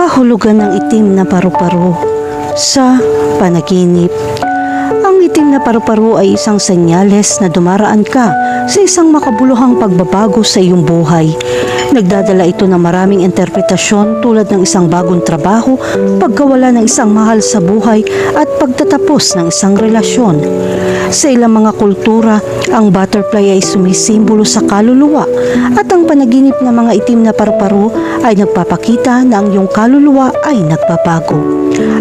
Kahulugan ng itim na paru-paro sa panaginip. Ang itim na paru-paro ay isang senyales na dumaraan ka sa isang makabuluhang pagbabago sa iyong buhay. Nagdadala ito ng maraming interpretasyon tulad ng isang bagong trabaho, pagkawala ng isang mahal sa buhay at pagtatapos ng isang relasyon. Sa ilang mga kultura, ang butterfly ay sumisimbolo sa kaluluwa at ang panaginip ng mga itim na paru-paro ay nagpapakita na ang iyong kaluluwa ay nagbabago.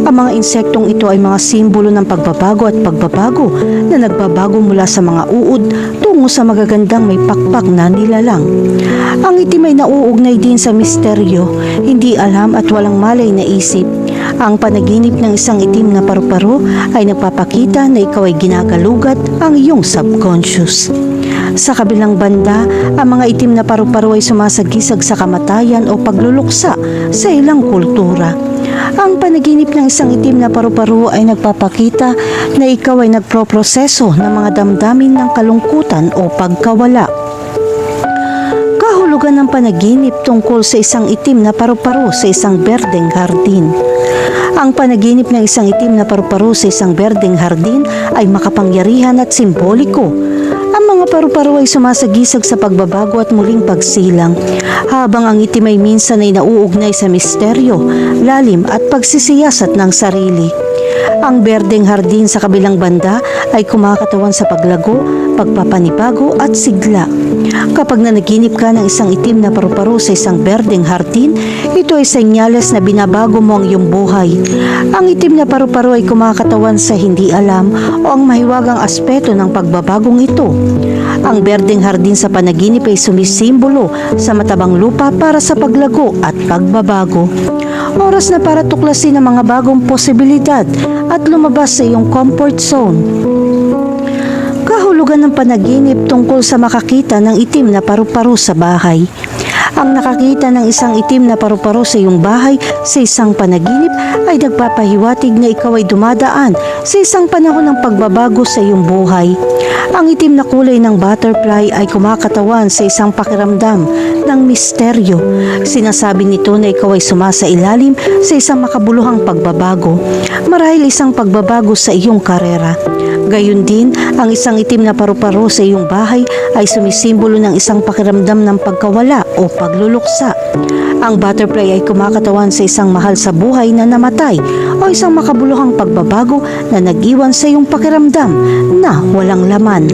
Ang mga insektong ito ay mga simbolo ng pagbabago at pagbabago na nagbabago mula sa mga uod tungo sa magagandang may pakpak na nilalang. Ang itim ay nauugnay din sa misteryo, hindi alam at walang malay na isip. Ang panaginip ng isang itim na paru-paro ay nagpapakita na ikaw ay ginagalugat ang iyong subconscious. Sa kabilang banda, ang mga itim na paru-paro ay sumasagisag sa kamatayan o pagluluksa sa ilang kultura. Ang panaginip ng isang itim na paru-paro ay nagpapakita na ikaw ay nagproproseso ng mga damdamin ng kalungkutan o pagkawala. Kahulugan ng panaginip tungkol sa isang itim na paru-paro sa isang berdeng hardin. Ang panaginip ng isang itim na paru-paro sa isang berdeng hardin ay makapangyarihan at simboliko. Ang mga paru-paro ay sumasagisag sa pagbabago at muling pagsilang, habang ang itim ay minsan ay nauugnay sa misteryo, lalim at pagsisiyasat ng sarili. Ang berdeng hardin sa kabilang banda ay kumakatawan sa paglago, pagpapanibago at sigla. Kapag nanaginip ka ng isang itim na paru-paro sa isang berdeng hardin, ito ay senyales na binabago mo ang iyong buhay. Ang itim na paru-paro ay kumakatawan sa hindi alam o ang mahiwagang aspeto ng pagbabagong ito. Ang berdeng hardin sa panaginip ay sumisimbolo sa matabang lupa para sa paglago at pagbabago. Oras na para tuklasin ang mga bagong posibilidad at lumabas sa iyong comfort zone. Kahulugan ng panaginip tungkol sa makakita ng itim na paru-paro sa bahay. Ang nakakita ng isang itim na paru-paro sa iyong bahay sa isang panaginip ay nagpapahiwatig na ikaw ay dumadaan sa isang panahon ng pagbabago sa iyong buhay. Ang itim na kulay ng butterfly ay kumakatawan sa isang pakiramdam ng misteryo. Sinasabi nito na ikaw ay sumasailalim sa isang makabuluhang pagbabago, marahil isang pagbabago sa iyong karera. Gayun din, ang isang itim na paru-paro sa iyong bahay ay sumisimbolo ng isang pakiramdam ng pagkawala o pagluluksa. Ang butterfly ay kumakatawan sa isang mahal sa buhay na namatay o isang makabuluhang pagbabago na nag-iwan sa iyong pakiramdam na walang laman.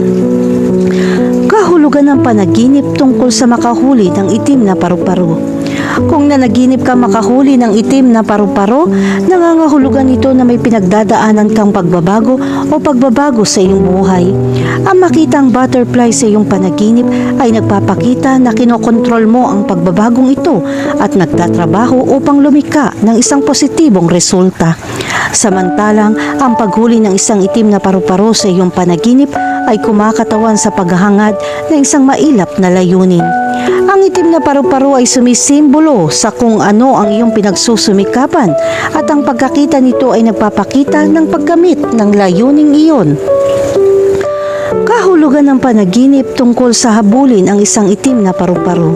Kahulugan ng panaginip tungkol sa makahuli ng itim na paru-paro. Kung nanaginip ka makahuli ng itim na paru-paro, nangangahulugan ito na may pinagdadaanan kang pagbabago o pagbabago sa iyong buhay. Ang makitang butterfly sa iyong panaginip ay nagpapakita na kinokontrol mo ang pagbabagong ito at nagtatrabaho upang lumika ng isang positibong resulta. Samantalang, ang paghuli ng isang itim na paru-paro sa iyong panaginip ay kumakatawan sa paghahangad ng isang mailap na layunin. Ang itim na paru-paro ay sumisimbolo sa kung ano ang iyong pinagsusumikapan at ang pagkakita nito ay nagpapakita ng pagkamit ng layuning iyon. Kahulugan ng panaginip tungkol sa habulin ang isang itim na paru-paro.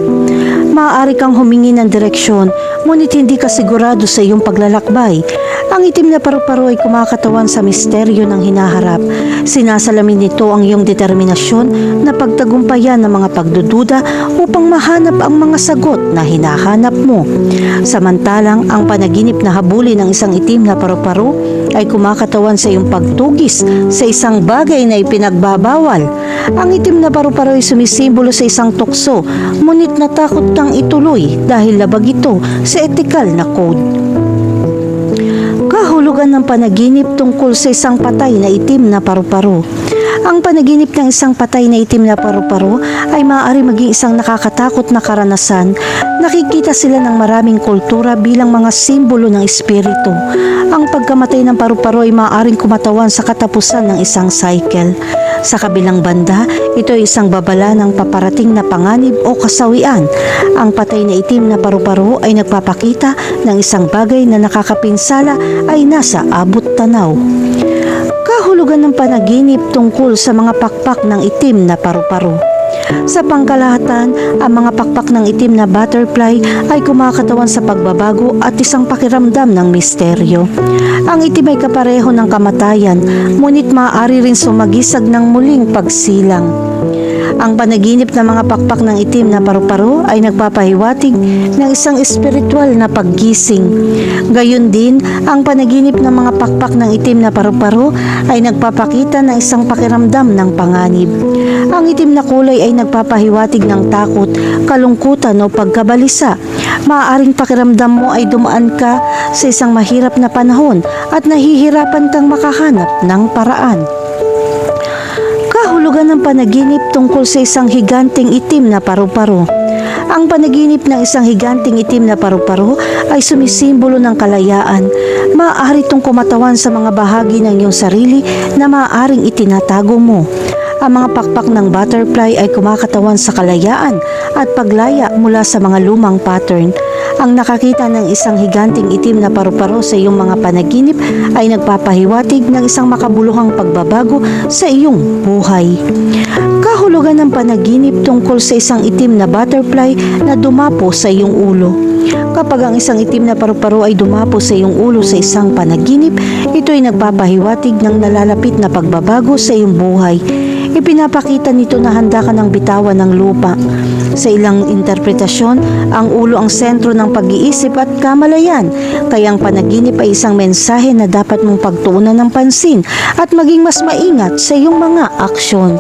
Maaari kang humingi ng direksyon, ngunit hindi ka sigurado sa iyong paglalakbay. Ang itim na paru-paro ay kumakatawan sa misteryo ng hinaharap. Sinasalamin nito ang iyong determinasyon na pagtagumpayan ng mga pagdududa upang mahanap ang mga sagot na hinahanap mo. Samantalang, ang panaginip na habulin ng isang itim na paru-paro ay kumakatawan sa iyong pagtugis sa isang bagay na ipinagbabawal. Ang itim na paru-paro ay sumisimbolo sa isang tukso, ngunit natakot kang ituloy dahil labag ito sa etikal na code. Kahulugan ng panaginip tungkol sa isang patay na itim na paru-paro. Ang panaginip ng isang patay na itim na paru-paro ay maaari maging isang nakakatakot na karanasan. Nakikita sila ng maraming kultura bilang mga simbolo ng espiritu. Ang pagkamatay ng paru-paro ay maaaring kumatawan sa katapusan ng isang cycle. Sa kabilang banda, ito ay isang babala ng paparating na panganib o kasawian. Ang patay na itim na paru-paro ay nagpapakita ng isang bagay na nakakapinsala ay nasa abot tanaw. Kahulugan ng panaginip tungkol sa mga pakpak ng itim na paru-paro. Sa pangkalahatan, ang mga pakpak ng itim na butterfly ay kumakatawan sa pagbabago at isang pakiramdam ng misteryo. Ang itim ay kapareho ng kamatayan, ngunit maaari rin sumagisag ng muling pagsilang. Ang panaginip ng mga pakpak ng itim na paru-paro ay nagpapahiwatig ng isang espiritual na paggising. Gayon din, ang panaginip ng mga pakpak ng itim na paru-paro ay nagpapakita ng isang pakiramdam ng panganib. Ang itim na kulay ay nagpapahiwatig ng takot, kalungkutan o pagkabalisa. Maaaring pakiramdam mo ay dumaan ka sa isang mahirap na panahon at nahihirapan kang makahanap ng paraan. Kahulugan ng panaginip tungkol sa isang higanting itim na paru-paro. Ang panaginip ng isang higanting itim na paru-paro ay sumisimbolo ng kalayaan. Maaari itong kumatawan sa mga bahagi ng iyong sarili na maaaring itinatago mo. Ang mga pakpak ng butterfly ay kumakatawan sa kalayaan at paglaya mula sa mga lumang pattern. Ang nakakita ng isang higanting itim na paru-paro sa iyong mga panaginip ay nagpapahiwatig ng isang makabuluhang pagbabago sa iyong buhay. Kahulugan ng panaginip tungkol sa isang itim na butterfly na dumapo sa iyong ulo. Kapag ang isang itim na paru-paro ay dumapo sa iyong ulo sa isang panaginip, ito ay nagpapahiwatig ng nalalapit na pagbabago sa iyong buhay. Ipinapakita nito na handa ka ng bitawan ng lupa. Sa ilang interpretasyon, ang ulo ang sentro ng pag-iisip at kamalayan, kaya ang panaginip ay isang mensahe na dapat mong pagtuunan ng pansin at maging mas maingat sa iyong mga aksyon.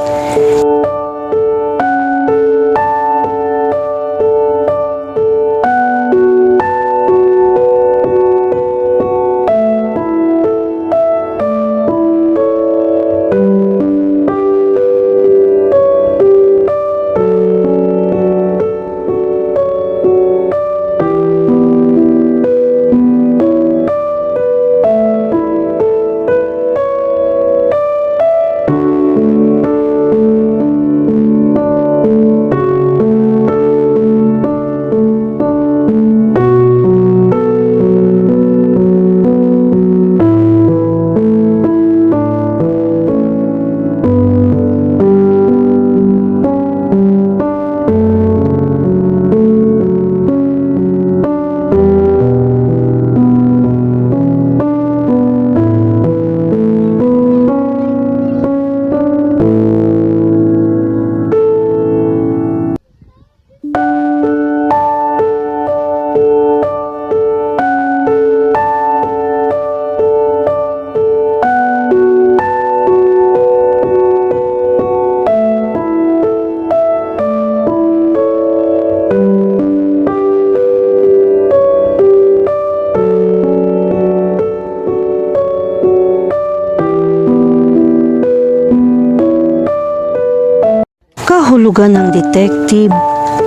Kahulugan ng detective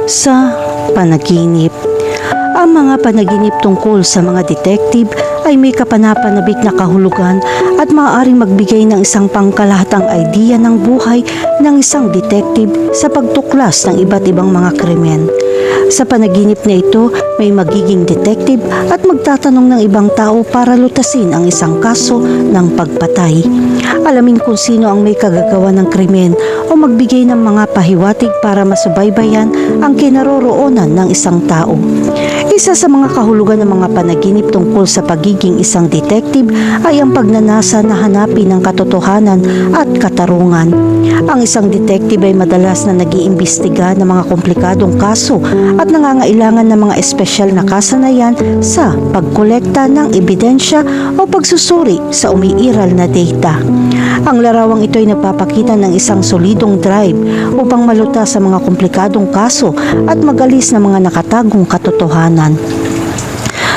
sa panaginip. Ang mga panaginip tungkol sa mga detective ay may kapanapanabik na kahulugan at maaaring magbigay ng isang pangkalahatang idea ng buhay ng isang detective sa pagtuklas ng iba't ibang mga krimen. Sa panaginip na ito, may magiging detective at magtatanong ng ibang tao para lutasin ang isang kaso ng pagpatay. Alamin kung sino ang may kagagawa ng krimen o magbigay ng mga pahiwatig para masubaybayan ang kinaroroonan ng isang tao. Isa sa mga kahulugan ng mga panaginip tungkol sa pagiging isang detective ay ang pagnanasa na hanapin ng katotohanan at katarungan. Ang isang detective ay madalas na nag-iimbestiga ng mga komplikadong kaso at nangangailangan ng mga espesyal na kasanayan sa pagkolekta ng ebidensya o pagsusuri sa umiiral na data. Ang larawang ito ay nagpapakita ng isang solidong drive upang malutas sa mga komplikadong kaso at magalis ng mga nakatagong katotohanan.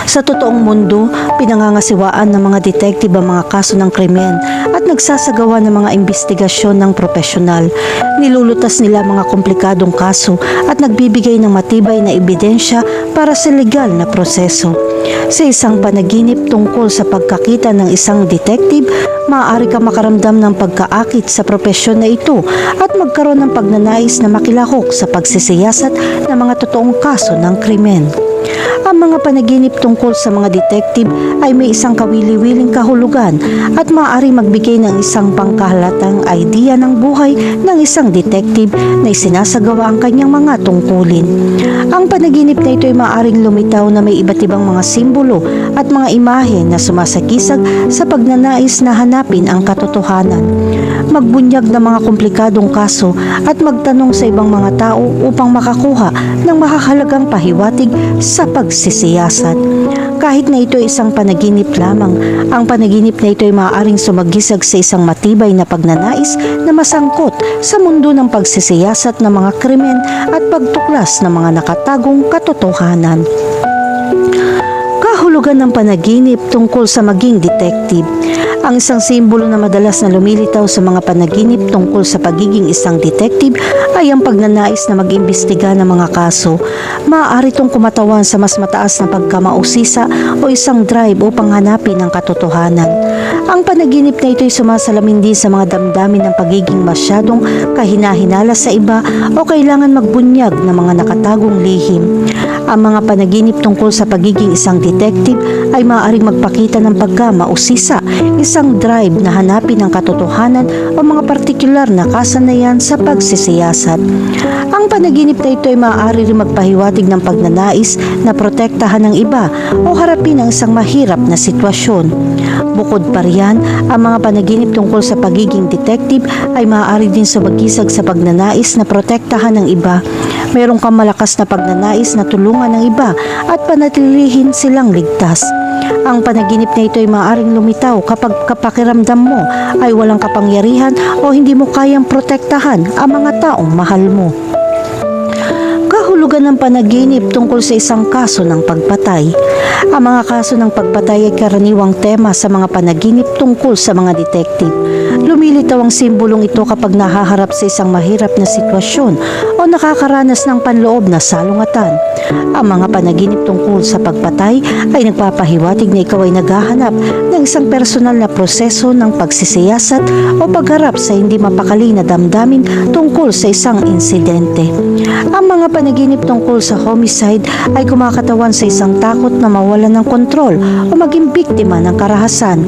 Sa totoong mundo, pinangangasiwaan ng mga detective ang mga kaso ng krimen at nagsasagawa ng mga imbestigasyon ng propesyonal. Nilulutas nila mga komplikadong kaso at nagbibigay ng matibay na ebidensya para sa legal na proseso. Sa isang panaginip tungkol sa pagkakita ng isang detective, maaari ka makaramdam ng pagkaakit sa propesyon na ito at magkaroon ng pagnanais na makilahok sa pagsisiyasat ng mga totoong kaso ng krimen. Ang mga panaginip tungkol sa mga detective ay may isang kawili-wiling kahulugan at maaari magbigay ng isang pangkahalatang idea ng buhay ng isang detective na isinasagawa ang kanyang mga tungkulin. Ang panaginip na ito ay maaaring lumitaw na may iba't ibang mga simbolo at mga imahe na sumasakisag sa pagnanais na hanapin ang katotohanan, magbunyag ng mga komplikadong kaso at magtanong sa ibang mga tao upang makakuha ng makakahalagang pahiwatig sa pagsisiyasat. Kahit na ito ay isang panaginip lamang, ang panaginip na ito ay maaaring sumagisag sa isang matibay na pagnanais na masangkot sa mundo ng pagsisiyasat ng mga krimen at pagtuklas ng mga nakatagong katotohanan. Kahulugan ng panaginip tungkol sa maging detective. Ang isang simbolo na madalas na lumilitaw sa mga panaginip tungkol sa pagiging isang detective ay ang pagnanais na mag-imbestiga ng mga kaso. Maaari itong kumatawan sa mas mataas na pagkamausisa o isang drive upang hanapin ang katotohanan. Ang panaginip na ito ay sumasalamin din sa mga damdamin ng pagiging masyadong kahina-hinala sa iba o kailangan magbunyag ng mga nakatagong lihim. Ang mga panaginip tungkol sa pagiging isang detective ay maaaring magpakita ng pagkamausisa, isang drive na hanapin ang katotohanan o mga partikular na kasanayan sa pagsisiyasat. Ang panaginip na ito ay maaari rin magpahiwatig ng pagnanais na protektahan ng iba o harapin ang isang mahirap na sitwasyon. Bukod pa riyan, ang mga panaginip tungkol sa pagiging detective ay maaari din sumagisag sa pagnanais na protektahan ng iba. Mayroon kang malakas na pagnanais na tulungan ng iba at panatilihin silang ligtas. Ang panaginip na ito ay maaaring lumitaw kapag kapakiramdam mo ay walang kapangyarihan o hindi mo kayang protektahan ang mga taong mahal mo. Kahulugan ng panaginip tungkol sa isang kaso ng pagpatay. Ang mga kaso ng pagpatay ay karaniwang tema sa mga panaginip tungkol sa mga detective. Lumilitaw ang simbolong ito kapag nahaharap sa isang mahirap na sitwasyon o nakakaranas ng panloob na salungatan. Ang mga panaginip tungkol sa pagpatay ay nagpapahiwatig na ikaw ay naghahanap ng isang personal na proseso ng pagsisiyasat o pagharap sa hindi mapakali na damdamin tungkol sa isang insidente. Ang mga panaginip tungkol sa homicide ay kumakatawan sa isang takot na mawalan ng kontrol o maging biktima ng karahasan.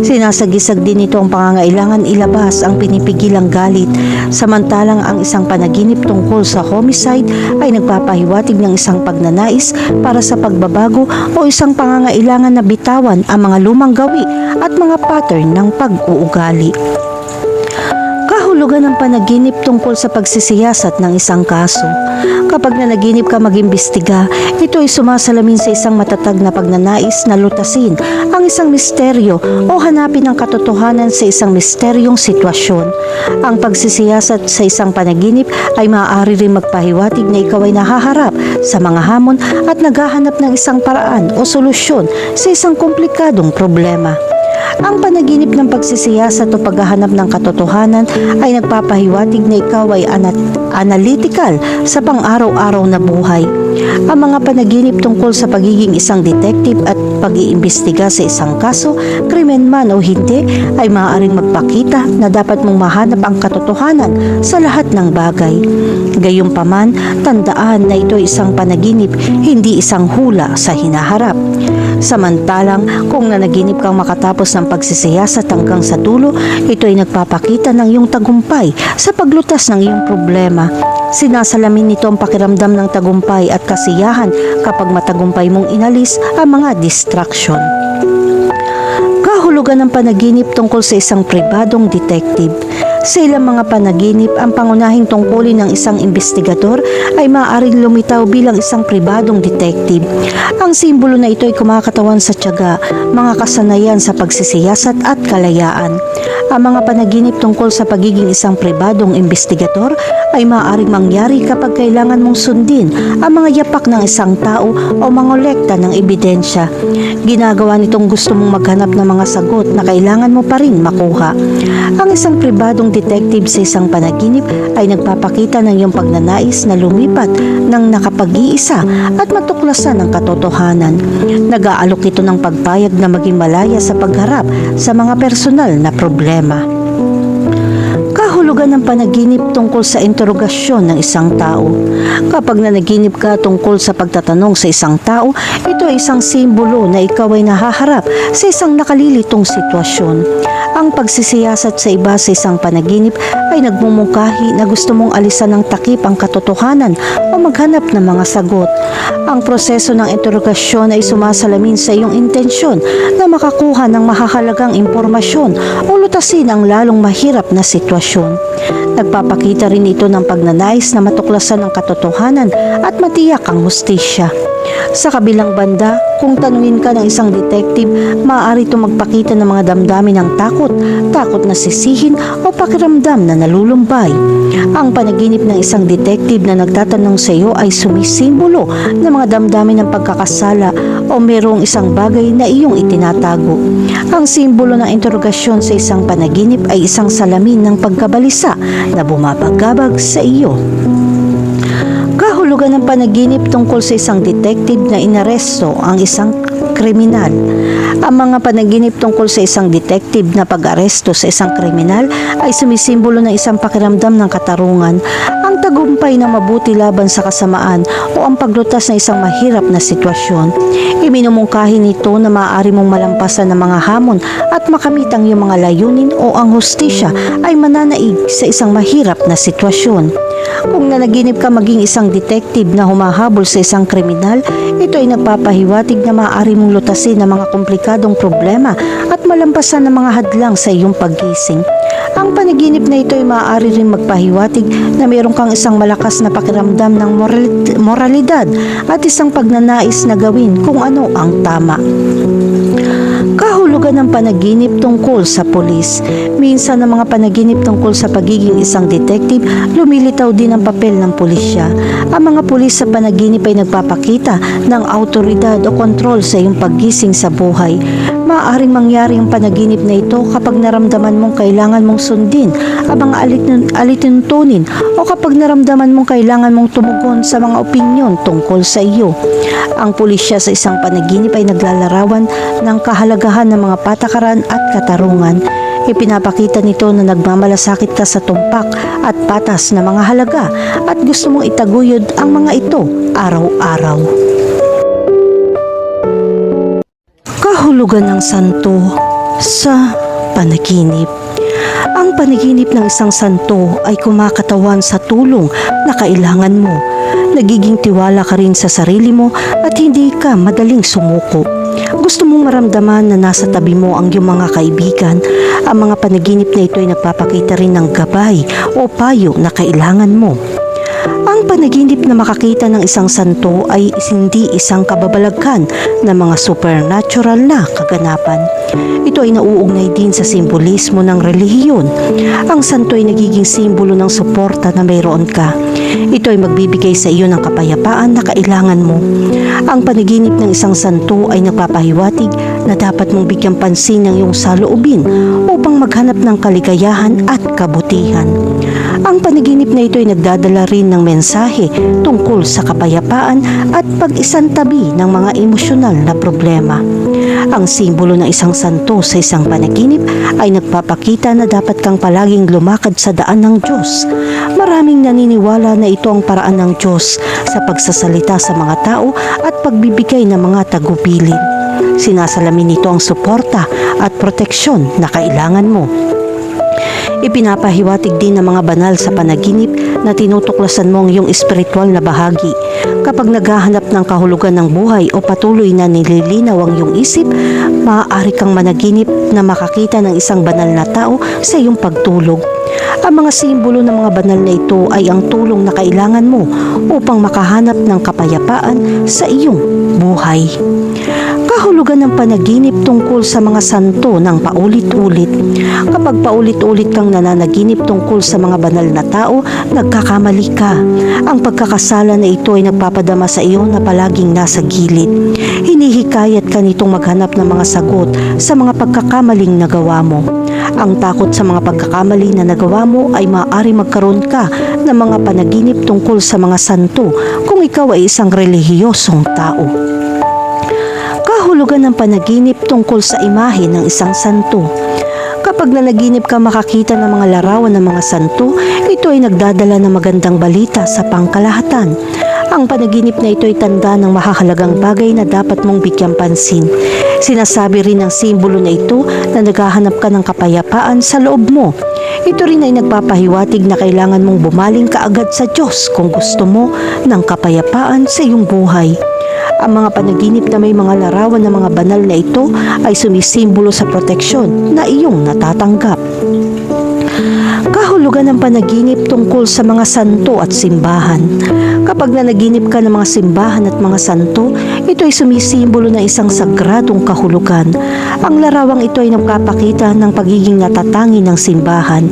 Sinasagisag din ito ang pangangailangan ilabas ang pinipigilang galit, samantalang ang isang panaginip tungkol sa homicide ay nagpapahiwatig ng isang pagnanais para sa pagbabago o isang pangangailangan na bitawan ang mga lumang gawi at mga pattern ng pag-uugali. Kahulugan ng panaginip tungkol sa pagsisiyasat ng isang kaso. Kapag nanaginip ka mag-imbestiga, ito ay sumasalamin sa isang matatag na pagnanais na lutasin ang isang misteryo o hanapin ang katotohanan sa isang misteryong sitwasyon. Ang pagsisiyasat sa isang panaginip ay maaari rin magpahiwatig na ikaw ay nahaharap sa mga hamon at naghahanap ng isang paraan o solusyon sa isang komplikadong problema. Ang panaginip ng pagsisiyasat o paghahanap ng katotohanan ay nagpapahiwatig na ikaw ay analytical sa pang-araw-araw na buhay. Ang mga panaginip tungkol sa pagiging isang detective at pag-iimbestiga sa isang kaso, krimen man o hindi, ay maaaring magpakita na dapat mong mahanap ang katotohanan sa lahat ng bagay. Gayunpaman, tandaan na ito ay isang panaginip, hindi isang hula sa hinaharap. Samantalang, kung nanaginip kang makatapos ng pagsisiyasat hanggang sa dulo, ito ay nagpapakita ng iyong tagumpay sa paglutas ng iyong problema. Sinasalamin nito ang pakiramdam ng tagumpay at kasiyahan kapag matagumpay mong inalis ang mga distraction. Kahulugan ng panaginip tungkol sa isang pribadong detective. Sa ilang mga panaginip, ang pangunahing tungkulin ng isang investigador ay maaaring lumitaw bilang isang pribadong detective. Ang simbolo na ito ay kumakatawan sa tiyaga, mga kasanayan sa pagsisiyasat at kalayaan. Ang mga panaginip tungkol sa pagiging isang pribadong investigador ay maaaring mangyari kapag kailangan mong sundin ang mga yapak ng isang tao o mangolekta ng ebidensya. Ginagawa nitong gusto mong maghanap ng mga sagot na kailangan mo pa rin makuha. Ang isang pribadong detective sa isang panaginip ay nagpapakita ng iyong pagnanais na lumipat ng nakapag-iisa at matuklasan ang katotohanan. Nag-aalok ito ng pagpayag na maging malaya sa pagharap sa mga personal na problema. Kahulugan ng panaginip tungkol sa interogasyon ng isang tao. Kapag nanaginip ka tungkol sa pagtatanong sa isang tao, ito ay isang simbolo na ikaw ay nahaharap sa isang nakalilitong sitwasyon. Ang pagsisiyasat sa iba sa isang panaginip ay nagmumungkahi na gusto mong alisan ng takip ang katotohanan o maghanap ng mga sagot. Ang proseso ng interogasyon ay sumasalamin sa iyong intensyon na makakuha ng mahahalagang impormasyon o lutasin ang lalong mahirap na sitwasyon. Nagpapakita rin ito ng pagnanais na matuklasan ang katotohanan at matiyak ang hustisya. Sa kabilang banda, kung tanungin ka ng isang detective, maaari itong magpakita ng mga damdamin ng takot, takot na sisihin o pakiramdam na nalulumbay. Ang panaginip ng isang detective na nagtatanong sa iyo ay sumisimbolo ng mga damdamin ng pagkakasala o mayroong isang bagay na iyong itinatago. Ang simbolo ng interogasyon sa isang panaginip ay isang salamin ng pagkabalisa na bumabagabag sa iyo. Kahulugan ng panaginip tungkol sa isang detective na inaresto ang isang kriminal. Ang mga panaginip tungkol sa isang detective na pag-aresto sa isang kriminal ay sumisimbolo ng isang pakiramdam ng katarungan, ang tagumpay na mabuti laban sa kasamaan o ang paglutas ng isang mahirap na sitwasyon. Iminumungkahi nito na maaari mong malampasan ng mga hamon at makamit ang iyong mga layunin o ang hustisya ay mananaig sa isang mahirap na sitwasyon. Kung nanaginip ka maging isang detective na humahabol sa isang kriminal, ito ay nagpapahiwatig na maaari mong lutasin ang mga komplikadong problema at malampasan ang mga hadlang sa iyong paggising. Ang panaginip na ito ay maaari rin magpahiwatig na mayroon kang isang malakas na pakiramdam ng moralidad at isang pagnanais na gawin kung ano ang tama. Kahulugan ng panaginip tungkol sa pulis. Minsan ang mga panaginip tungkol sa pagiging isang detective, lumilitaw din ang papel ng pulisya. Ang mga pulis sa panaginip ay nagpapakita ng autoridad o kontrol sa iyong paggising sa buhay. Maaaring mangyari ang panaginip na ito kapag naramdaman mong kailangan mong sundin ang mga alituntunin o kapag naramdaman mong kailangan mong tumugon sa mga opinyon tungkol sa iyo. Ang pulisya sa isang panaginip ay naglalarawan ng kahalagahan ng mga patakaran at katarungan. Ipinapakita nito na nagmamalasakit ka sa tumpak at patas na mga halaga at gusto mong itaguyod ang mga ito araw-araw. Kahulugan ng santo sa panaginip. Ang panaginip ng isang santo ay kumakatawan sa tulong na kailangan mo. Nagiging tiwala ka rin sa sarili mo at hindi ka madaling sumuko. Gusto mong maramdaman na nasa tabi mo ang iyong mga kaibigan. Ang mga panaginip na ito ay nagpapakita rin ng gabay o payo na kailangan mo. Ang panaginip na makakita ng isang santo ay hindi isang kababalaghan ng mga supernatural na kaganapan. Ito ay nauugnay din sa simbolismo ng relihiyon. Ang santo ay nagiging simbolo ng suporta na mayroon ka. Ito ay magbibigay sa iyo ng kapayapaan na kailangan mo. Ang panaginip ng isang santo ay nagpapahiwatig na dapat mong bigyang pansin ng iyong saloobin upang maghanap ng kaligayahan at kabutihan. Ang panaginip na ito ay nagdadala rin ng mensahe tungkol sa kapayapaan at pag-isantabi ng mga emosyonal na problema. Ang simbolo ng isang santo sa isang panaginip ay nagpapakita na dapat kang palaging lumakad sa daan ng Diyos. Maraming naniniwala na ito ang paraan ng Diyos sa pagsasalita sa mga tao at pagbibigay ng mga tagubilin. Sinasalamin nito ang suporta at proteksyon na kailangan mo. Ipinapahiwatig din ng mga banal sa panaginip na tinutuklasan mo ang iyong espiritual na bahagi. Kapag naghahanap ng kahulugan ng buhay o patuloy na nililinaw ang iyong isip, maaari kang managinip na makakita ng isang banal na tao sa iyong pagtulog. Ang mga simbolo ng mga banal na ito ay ang tulong na kailangan mo upang makahanap ng kapayapaan sa iyong buhay. Kahulugan ng panaginip tungkol sa mga santo ng paulit-ulit. Kapag paulit-ulit kang nananaginip tungkol sa mga banal na tao, nagkakamali ka. Ang pagkakasala na ito ay nagpapadama sa iyo na palaging nasa gilid. Hinihikayat ka nitong maghanap ng mga sagot sa mga pagkakamaling nagawa mo. Ang takot sa mga pagkakamali na nagawa mo ay maaari magkaroon ka ng mga panaginip tungkol sa mga santo kung ikaw ay isang relihiyosong tao. Kahulugan ng panaginip tungkol sa imahe ng isang santo. Kapag Kapag nanaginip ka makakita ng mga larawan ng mga santo, ito ay nagdadala ng magandang balita sa pangkalahatan. Ang panaginip na ito ay tanda ng mahahalagang bagay na dapat mong bigyang pansin. Sinasabi rin ng simbolo na ito na naghahanap ka ng kapayapaan sa loob mo. Ito rin ay nagpapahiwatig na kailangan mong bumaling kaagad sa Diyos kung gusto mo ng kapayapaan sa iyong buhay. Ang mga panaginip na may mga larawan ng mga banal na ito ay sumisimbolo sa proteksyon na iyong natatanggap. Kahulugan ng panaginip tungkol sa mga santo at simbahan. Kapag nanaginip ka ng mga simbahan at mga santo, ito ay sumisimbolo ng isang sagradong kahulugan. Ang larawang ito ay nagpapakita ng pagiging natatangi ng simbahan.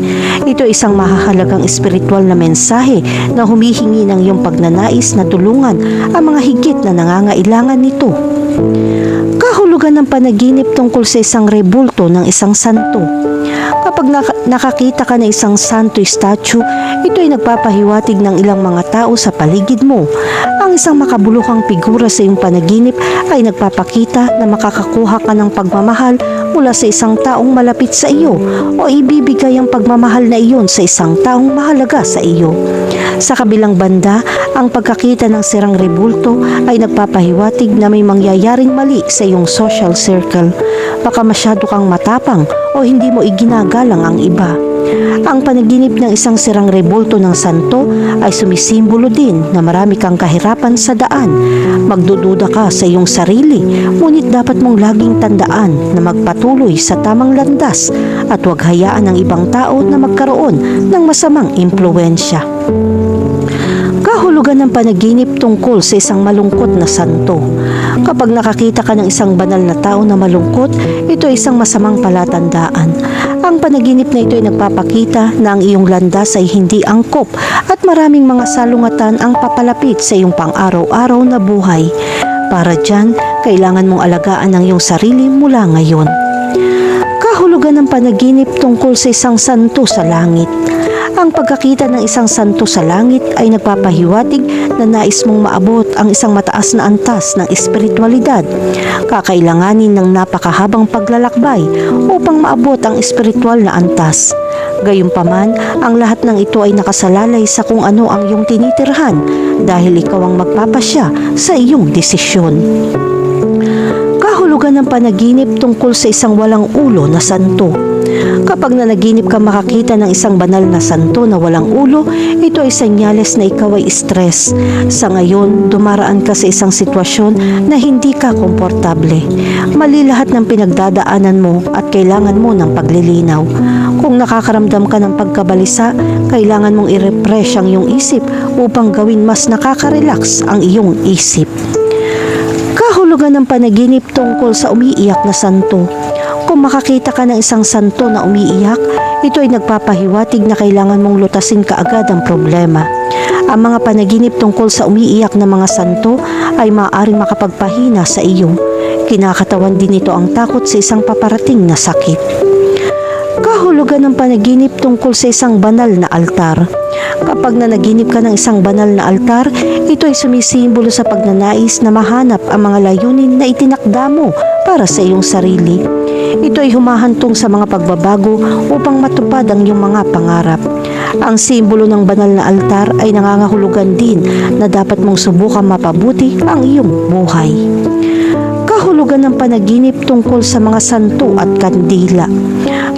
Ito ay isang mahahalagang espiritual na mensahe na humihingi ng iyong pagnanais na tulungan ang mga higit na nangangailangan nito. Kahulugan ng panaginip tungkol sa isang rebulto ng isang santo. Kapag nakakita ka ng isang santo statue, ito ay nagpapahiwatig ng ilang mga tao sa paligid mo. Ang isang makabuluhang figura sa iyong panaginip ay nagpapakita na makakakuha ka ng pagmamahal mula sa isang taong malapit sa iyo o ibibigay ang pagmamahal na iyon sa isang taong mahalaga sa iyo. Sa kabilang banda, ang pagkakita ng sirang rebulto ay nagpapahiwatig na may mangyayaring mali sa iyong social circle. Baka masyado kang matapang o hindi mo iginagalang ang iba. Ang panaginip ng isang sirang rebulto ng santo ay sumisimbolo din na marami kang kahirapan sa daan. Magdududa ka sa iyong sarili, ngunit dapat mong laging tandaan na magpatuloy sa tamang landas at huwag hayaan ng ibang tao na magkaroon ng masamang impluwensya. Kahulugan ng panaginip tungkol sa isang malungkot na santo. Kapag nakakita ka ng isang banal na tao na malungkot, ito ay isang masamang palatandaan. Ang panaginip na ito ay nagpapakita na ang iyong landas ay hindi angkop at maraming mga salungatan ang papalapit sa iyong pang-araw-araw na buhay. Para dyan, kailangan mong alagaan ang iyong sarili mula ngayon. Kahulugan ng panaginip tungkol sa isang santo sa langit. Ang pagkakita ng isang santo sa langit ay nagpapahiwatig na nais mong maabot ang isang mataas na antas ng espiritualidad. Kakailanganin ng napakahabang paglalakbay upang maabot ang espiritual na antas. Gayunpaman, ang lahat ng ito ay nakasalalay sa kung ano ang iyong tinitirhan dahil ikaw ang magpapasya sa iyong desisyon. Kahulugan ng panaginip tungkol sa isang walang ulo na santo. Kapag nanaginip ka makakita ng isang banal na santo na walang ulo, ito ay senyales na ikaw ay stress. Sa ngayon, dumaraan ka sa isang sitwasyon na hindi ka komportable. Mali lahat ng pinagdadaanan mo at kailangan mo ng paglilinaw. Kung nakakaramdam ka ng pagkabalisa, kailangan mong i-refresh ang iyong isip upang gawin mas nakaka-relax ang iyong isip. Kahulugan ng panaginip tungkol sa umiiyak na santo. Kung makakita ka ng isang santo na umiiyak, ito ay nagpapahiwatig na kailangan mong lutasin kaagad ang problema. Ang mga panaginip tungkol sa umiiyak na mga santo ay maaaring makapagpahina sa iyo. Kinakatawan din ito ang takot sa isang paparating na sakit. Kahulugan ng panaginip tungkol sa isang banal na altar. Kapag nanaginip ka ng isang banal na altar, ito ay sumisimbolo sa pagnanais na mahanap ang mga layunin na itinakda mo para sa iyong sarili. Ito ay humahantong sa mga pagbabago upang matupad ang iyong mga pangarap. Ang simbolo ng banal na altar ay nangangahulugan din na dapat mong subukan mapabuti ang iyong buhay. Kahulugan ng panaginip tungkol sa mga santo at kandila.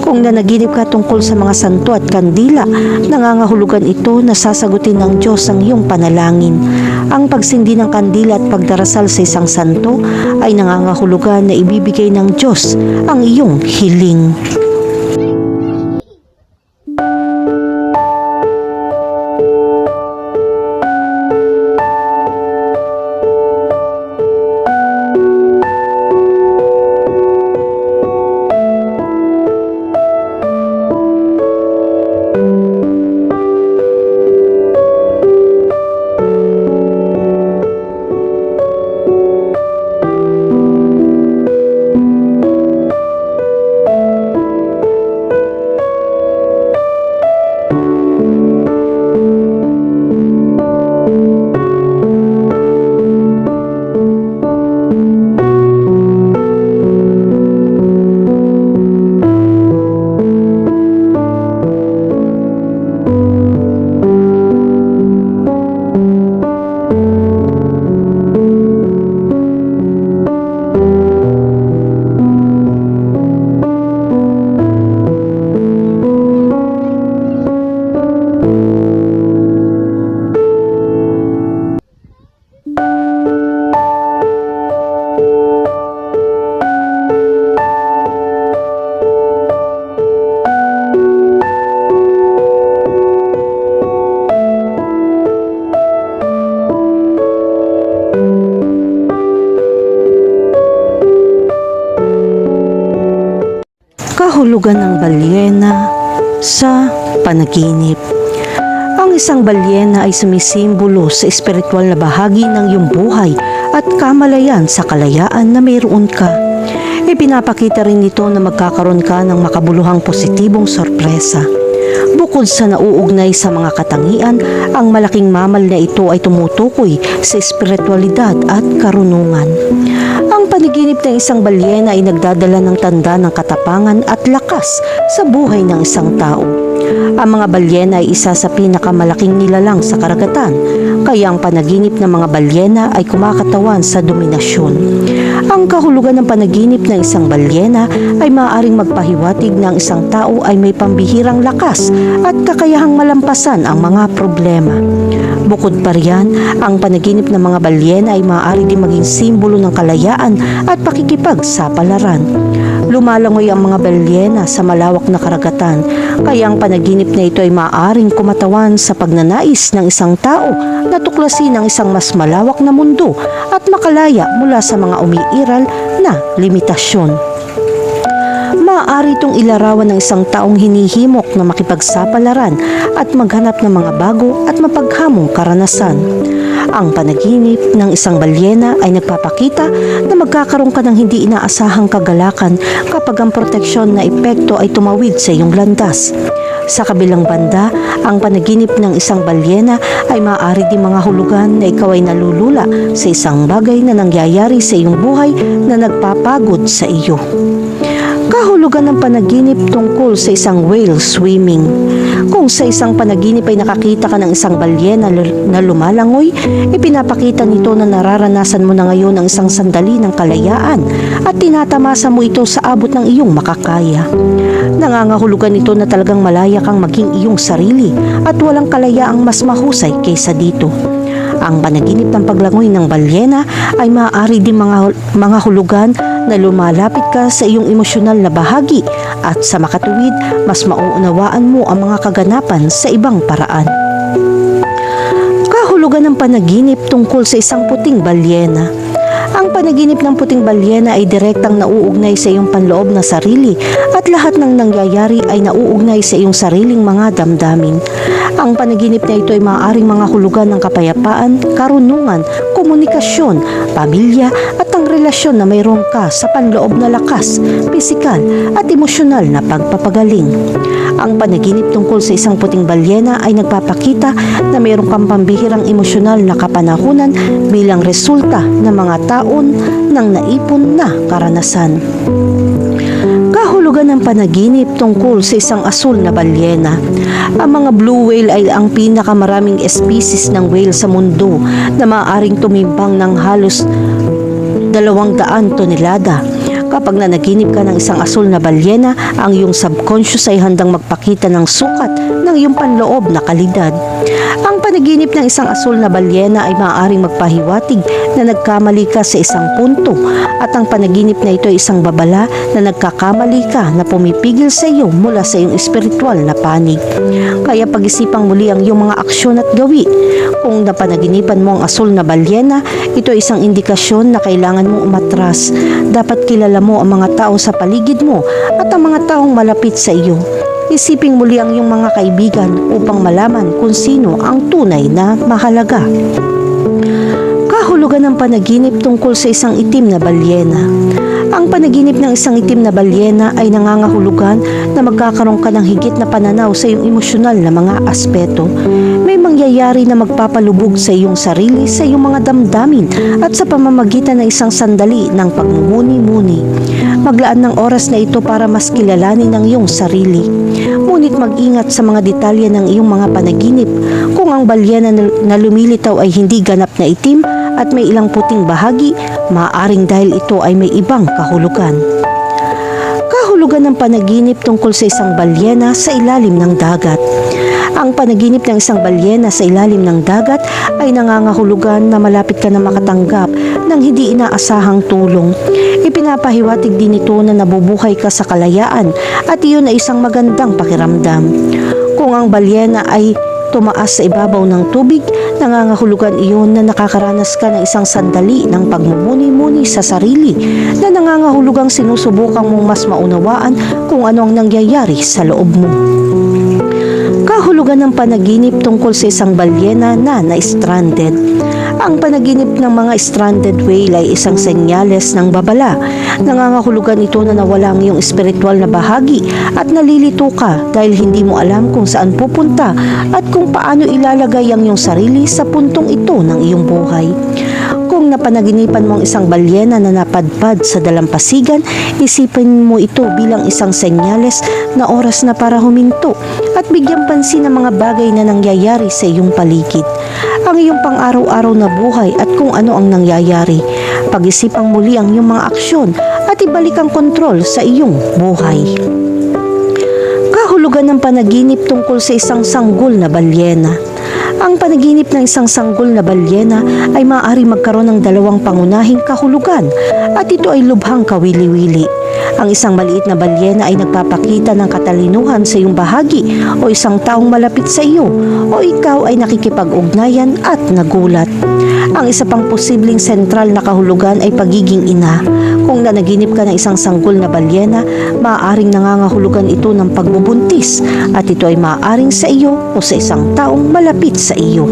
Kung nanaginip ka tungkol sa mga santo at kandila, nangangahulugan ito na sasagutin ng Diyos ang iyong panalangin. Ang pagsindi ng kandila at pagdarasal sa isang santo ay nangangahulugan na ibibigay ng Diyos ang iyong hiling. Kahulugan ng balyena sa panaginip. Ang isang balyena ay sumisimbolo sa espiritual na bahagi ng iyong buhay at kamalayan sa kalayaan na mayroon ka. Ipinapakita rin nito na magkakaroon ka ng makabuluhang positibong sorpresa. Bukod sa nauugnay sa mga katangian, ang malaking mamal na ito ay tumutukoy sa espiritualidad at karunungan. Ang panaginip ng isang balyena ay nagdadala ng tanda ng katapangan at lakas sa buhay ng isang tao. Ang mga balyena ay isa sa pinakamalaking nilalang sa karagatan, kaya ang panaginip ng mga balyena ay kumakatawan sa dominasyon. Ang kahulugan ng panaginip ng isang balyena ay maaaring magpahiwatig na ang isang tao ay may pambihirang lakas at kakayahang malampasan ang mga problema. Bukod pa riyan, ang panaginip ng mga balyena ay maaari din maging simbolo ng kalayaan at pakikipagsapalaran. Lumalangoy ang mga balyena sa malawak na karagatan, kaya ang panaginip na ito ay maaaring kumatawan sa pagnanais ng isang tao na tuklasin ang isang mas malawak na mundo at makalaya mula sa mga umiiral na limitasyon. Maaari itong ilarawan ng isang taong hinihimok na makipagsapalaran at maghanap ng mga bago at mapaghamong karanasan. Ang panaginip ng isang balyena ay nagpapakita na magkakaroon ka ng hindi inaasahang kagalakan kapag ang proteksyon na epekto ay tumawid sa iyong landas. Sa kabilang banda, ang panaginip ng isang balyena ay maaari din mga hulugan na ikaw ay nalulula sa isang bagay na nangyayari sa iyong buhay na nagpapagod sa iyo. Kahulugan ng panaginip tungkol sa isang whale swimming. Kung sa isang panaginip ay nakakita ka ng isang balyena na lumalangoy, ipinapakita nito na nararanasan mo na ngayon ang isang sandali ng kalayaan at tinatamasa mo ito sa abot ng iyong makakaya. Nangangahulugan ito na talagang malaya kang maging iyong sarili at walang kalayaang mas mahusay kaysa dito. Ang panaginip ng paglangoy ng balyena ay maaari din mga hulugan na lumalapit ka sa iyong emosyonal na bahagi at sa makatuwid, mas mauunawaan mo ang mga kaganapan sa ibang paraan. Kahulugan ng panaginip tungkol sa isang puting balyena. Ang panaginip ng puting balyena ay direktang nauugnay sa iyong panloob na sarili at lahat ng nangyayari ay nauugnay sa iyong sariling mga damdamin. Ang panaginip na ito ay maaaring mga hulugan ng kapayapaan, karunungan, komunikasyon, pamilya at ang relasyon na mayroon ka sa panloob na lakas, pisikal at emosyonal na pagpapagaling. Ang panaginip tungkol sa isang puting balyena ay nagpapakita na mayroon kang pambihirang emosyonal na kapanahunan bilang resulta ng mga taon ng naipon na karanasan. Kahulugan ng panaginip tungkol sa isang asul na balyena. Ang mga blue whale ay ang pinakamaraming species ng whale sa mundo na maaaring tumimbang ng halos 200 tonelada. Kapag nanaginip ka ng isang asul na balyena, ang iyong subconscious ay handang magpakita ng sukat ng iyong panloob na kalidad. Ang panaginip ng isang asul na balyena ay maaaring magpahiwatig na nagkamali ka sa isang punto at ang panaginip na ito ay isang babala na nagkakamali ka na pumipigil sa iyo mula sa iyong espiritual na panig. Kaya pag-isipang muli ang iyong mga aksyon at gawi. Kung napanaginipan mo ang asul na balyena, ito ay isang indikasyon na kailangan mong umatras. Dapat kilala mo ang mga tao sa paligid mo at ang mga taong malapit sa iyo. Isiping muli ang iyong mga kaibigan upang malaman kung sino ang tunay na mahalaga. Kahulugan ng panaginip tungkol sa isang itim na balyena. Ang panaginip ng isang itim na balyena ay nangangahulugan na magkakaroon ka ng higit na pananaw sa iyong emosyonal na mga aspeto. May mangyayari na magpapalubog sa iyong sarili, sa iyong mga damdamin at sa pamamagitan ng isang sandali ng pagmumuni-muni. Maglaan ng oras na ito para mas kilalanin ang iyong sarili. Ngunit mag-ingat sa mga detalye ng iyong mga panaginip. Kung ang balyena na lumilitaw ay hindi ganap na itim at may ilang puting bahagi, maaaring dahil ito ay may ibang kahulugan. Kahulugan ng panaginip tungkol sa isang balyena sa ilalim ng dagat. Ang panaginip ng isang balyena sa ilalim ng dagat ay nangangahulugan na malapit ka na makatanggap ng hindi inaasahang tulong. Ipinapahiwatig din ito na nabubuhay ka sa kalayaan at iyon ay isang magandang pakiramdam. Kung ang balyena ay tumaas sa ibabaw ng tubig, Nangangahulugan iyon na nakakaranas ka ng isang sandali ng pagmumuni-muni sa sarili na nangangahulugang sinusubukang mong mas maunawaan kung ano ang nangyayari sa loob mo. Kahulugan ng panaginip tungkol sa isang balyena na na-stranded. Ang panaginip ng mga stranded whale ay isang senyales ng babala. Nangangahulugan ito na nawala ang iyong espiritual na bahagi at nalilito ka dahil hindi mo alam kung saan pupunta at kung paano ilalagay ang iyong sarili sa puntong ito ng iyong buhay. Kung napanaginipan mo ang isang balyena na napadpad sa dalampasigan, isipin mo ito bilang isang senyales na oras na para huminto at bigyan pansin ang mga bagay na nangyayari sa iyong paligid. Ang iyong pang-araw-araw na buhay at kung ano ang nangyayari. Pag-isipang muli ang iyong mga aksyon at ibalik ang kontrol sa iyong buhay. Kahulugan ng panaginip tungkol sa isang sanggol na balyena. Ang panaginip ng isang sanggol na balyena ay maaari magkaroon ng dalawang pangunahing kahulugan at ito ay lubhang kawili-wili. Ang isang maliit na balyena ay nagpapakita ng katalinuhan sa iyong bahagi o isang taong malapit sa iyo o ikaw ay nakikipag-ugnayan at nagulat. Ang isa pang posibleng sentral na kahulugan ay pagiging ina. Kung nanaginip ka ng isang sanggol na balyena, maaaring nangangahulugan ito ng pagbubuntis at ito ay maaaring sa iyo o sa isang taong malapit sa iyo.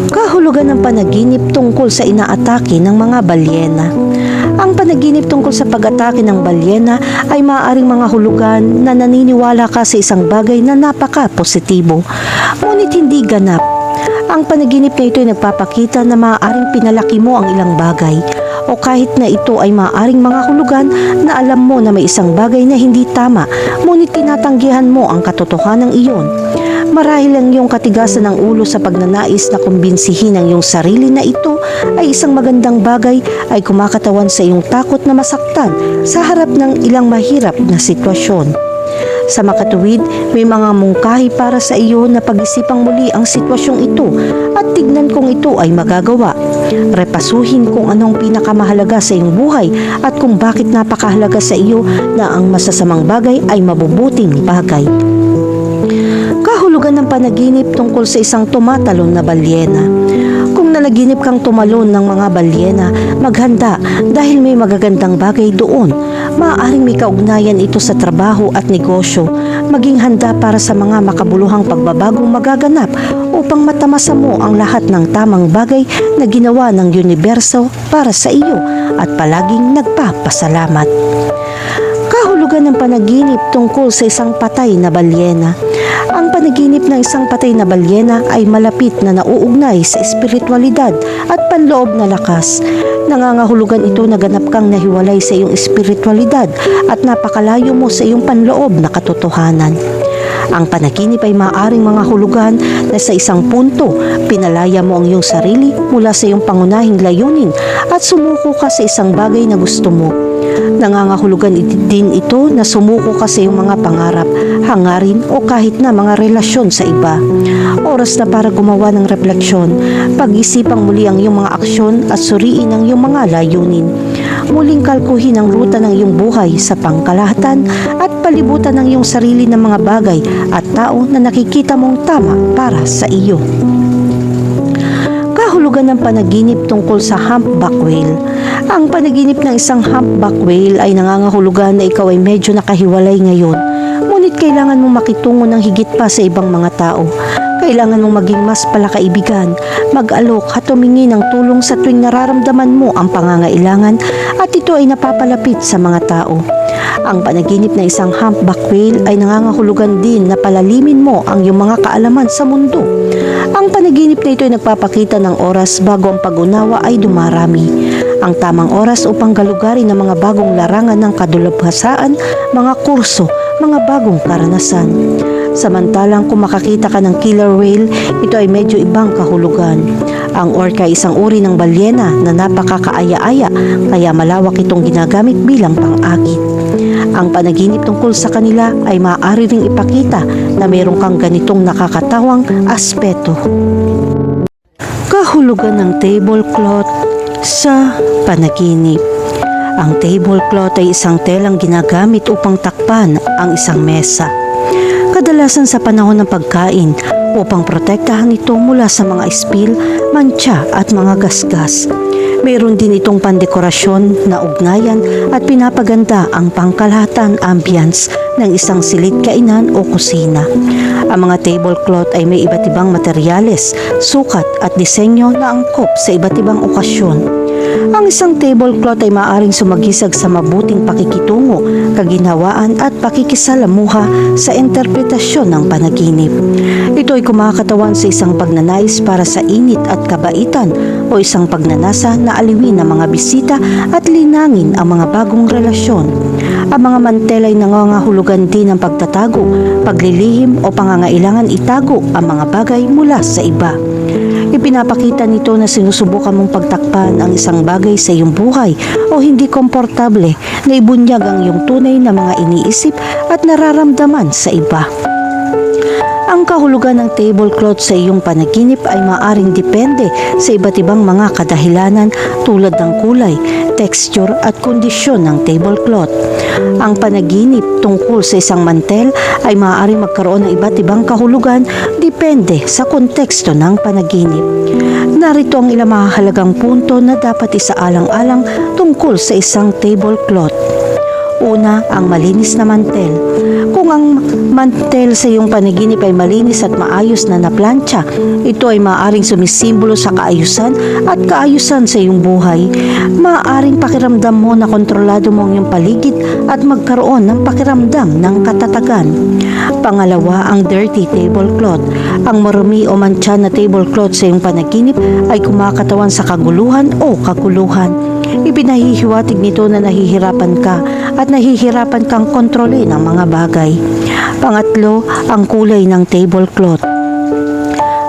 Kahulugan ng panaginip tungkol sa inaatake ng mga balyena. Ang panaginip tungkol sa pag-atake ng balyena ay maaaring mga hulugan na naniniwala ka sa isang bagay na napaka-positibo, ngunit hindi ganap. Ang panaginip na ito ay nagpapakita na maaaring pinalaki mo ang ilang bagay o kahit na ito ay maaaring mga hulugan na alam mo na may isang bagay na hindi tama, ngunit tinatanggihan mo ang katotohanan ng iyon. Marahil ang iyong katigasan ng ulo sa pagnanais na kumbinsihin ang iyong sarili na ito ay isang magandang bagay ay kumakatawan sa iyong takot na masaktan sa harap ng ilang mahirap na sitwasyon. Sa makatuwid, may mga mungkahi para sa iyo na pag-isipang muli ang sitwasyong ito at tignan kung ito ay magagawa. Repasuhin kung anong pinakamahalaga sa iyong buhay at kung bakit napakahalaga sa iyo na ang masasamang bagay ay mabubuting bagay. Kahulugan ng panaginip tungkol sa isang tumatalon na balyena. Kung nanaginip kang tumalon ng mga balyena, maghanda dahil may magagandang bagay doon. Maaaring may kaugnayan ito sa trabaho at negosyo. Maging handa para sa mga makabuluhang pagbabagong magaganap upang matamasa mo ang lahat ng tamang bagay na ginawa ng universo para sa iyo at palaging nagpapasalamat. Kahulugan ng panaginip tungkol sa isang patay na balyena. Ang panaginip ng isang patay na balyena ay malapit na nauugnay sa espiritualidad at panloob na lakas. Nangangahulugan ito na ganap kang nahiwalay sa iyong espiritualidad at napakalayo mo sa iyong panloob na katotohanan. Ang panaginip ay maaaring mga hulugan na sa isang punto, pinalaya mo ang iyong sarili mula sa iyong pangunahing layunin at sumuko ka sa isang bagay na gusto mo. Nangangahulugan din ito na sumuko ka sa iyong mga pangarap, hangarin o kahit na mga relasyon sa iba. Oras na para gumawa ng refleksyon, pag-isipang muli ang iyong mga aksyon at suriin ang iyong mga layunin. Muling kalkuhin ang ruta ng iyong buhay sa pangkalahatan at palibutan ng iyong sarili ng mga bagay at tao na nakikita mong tama para sa iyo. Kahulugan ng panaginip tungkol sa humpback whale. Ang panaginip ng isang humpback whale ay nangangahulugan na ikaw ay medyo nakahiwalay ngayon, ngunit kailangan mong makitungo ng higit pa sa ibang mga tao. Kailangan mong maging mas palakaibigan, mag-alok at humingi ng tulong sa tuwing nararamdaman mo ang pangangailangan at ito ay napapalapit sa mga tao. Ang panaginip na isang humpback whale ay nangangahulugan din na palalimin mo ang iyong mga kaalaman sa mundo. Ang panaginip na ito ay nagpapakita ng oras bago ang pag-unawa ay dumarami. Ang tamang oras upang galugarin ang mga bagong larangan ng kadulubhasaan, mga kurso, mga bagong karanasan. Samantalang kung makakita ka ng killer whale, ito ay medyo ibang kahulugan. Ang orca ay isang uri ng balyena na napakakaaya-aya, kaya malawak itong ginagamit bilang pang-akit. Ang panaginip tungkol sa kanila ay maaari ring ipakita na mayroon kang ganitong nakakatawang aspeto. Kahulugan ng tablecloth sa panaginip. Ang tablecloth ay isang telang ginagamit upang takpan ang isang mesa. Kadalasan sa panahon ng pagkain upang protektahan ito mula sa mga spill, mantsa at mga gasgas. Mayroon din itong pandekorasyon na ugnayan at pinapaganda ang pangkalahatan ambience ng isang silid kainan o kusina. Ang mga tablecloth ay may iba't ibang materyales, sukat at disenyo na angkop sa iba't ibang okasyon. Ang isang tablecloth ay maaaring sumagisag sa mabuting pakikitungo, kaginhawaan at pakikisalamuha sa interpretasyon ng panaginip. Ito ay kumakatawan sa isang pagnanais para sa init at kabaitan o isang pagnanasa na aliwin ang mga bisita at linangin ang mga bagong relasyon. Ang mga mantel ay nangangahulugan din ng pagtatago, paglilihim o pangangailangan itago ang mga bagay mula sa iba. Ipinapakita nito na sinusubukan mong pagtakpan ang isang bagay sa iyong buhay o hindi komportable na ibunyag ang iyong tunay na mga iniisip at nararamdaman sa iba. Ang kahulugan ng tablecloth sa iyong panaginip ay maaaring depende sa iba't ibang mga kadahilanan tulad ng kulay, texture at kondisyon ng tablecloth. Ang panaginip tungkol sa isang mantel ay maaaring magkaroon ng iba't ibang kahulugan depende sa konteksto ng panaginip. Narito ang ilang mahalagang punto na dapat isaalang-alang tungkol sa isang tablecloth. Una, ang malinis na mantel. Kung ang mantel sa iyong panaginip ay malinis at maayos na naplantsa, ito ay maaaring sumisimbolo sa kaayusan at kaayusan sa iyong buhay. Maaaring pakiramdam mo na kontrolado mo ang iyong paligid at magkaroon ng pakiramdam ng katatagan. Pangalawa, ang dirty tablecloth. Ang marumi o mantsa na tablecloth sa iyong panaginip ay kumakatawan sa kaguluhan o kaguluhan. Ipinahihiwatig nito na nahihirapan ka at nahihirapan kang kontrolin ang mga bagay. Pangatlo, ang kulay ng tablecloth.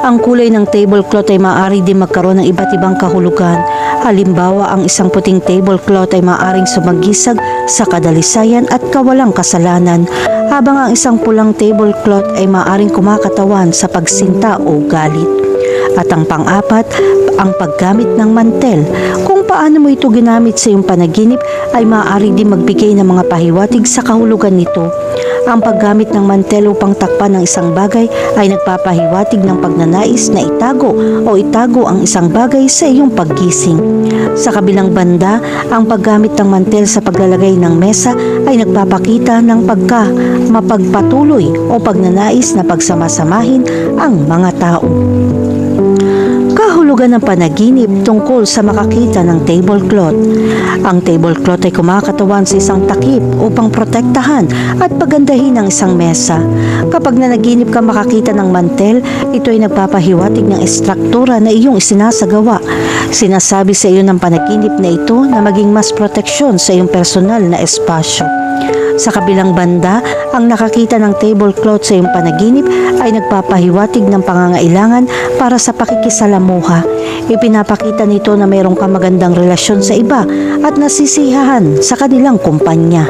Ang kulay ng tablecloth ay maaari din magkaroon ng iba't ibang kahulugan. Halimbawa, ang isang puting tablecloth ay maaaring sumagisag sa kadalisayan at kawalang kasalanan, habang ang isang pulang tablecloth ay maaaring kumakatawan sa pagsinta o galit. At ang pang-apat, ang paggamit ng mantel. Kung paano mo ito ginamit sa iyong panaginip ay maaari din magbigay ng mga pahiwatig sa kahulugan nito. Ang paggamit ng mantel upang takpan ng isang bagay ay nagpapahiwatig ng pagnanais na itago o itago ang isang bagay sa iyong paggising. Sa kabilang banda, ang paggamit ng mantel sa paglalagay ng mesa ay nagpapakita ng mapagpatuloy o pagnanais na pagsamasamahin ang mga tao. Kahulugan ng panaginip tungkol sa makakita ng tablecloth. Ang tablecloth ay kumakatawan sa isang takip upang protektahan at pagandahin ang isang mesa. Kapag nanaginip ka makakita ng mantel, ito ay nagpapahiwatig ng estruktura na iyong isinasagawa. Sinasabi sa iyo ng panaginip na ito na maging mas proteksyon sa iyong personal na espasyo. Sa kabilang banda, ang nakakita ng tablecloth sa iyong panaginip ay nagpapahiwatig ng pangangailangan para sa pakikisalamuha. Ipinapakita nito na mayroong ka magandang relasyon sa iba at nasisiyahan sa kanilang kumpanya.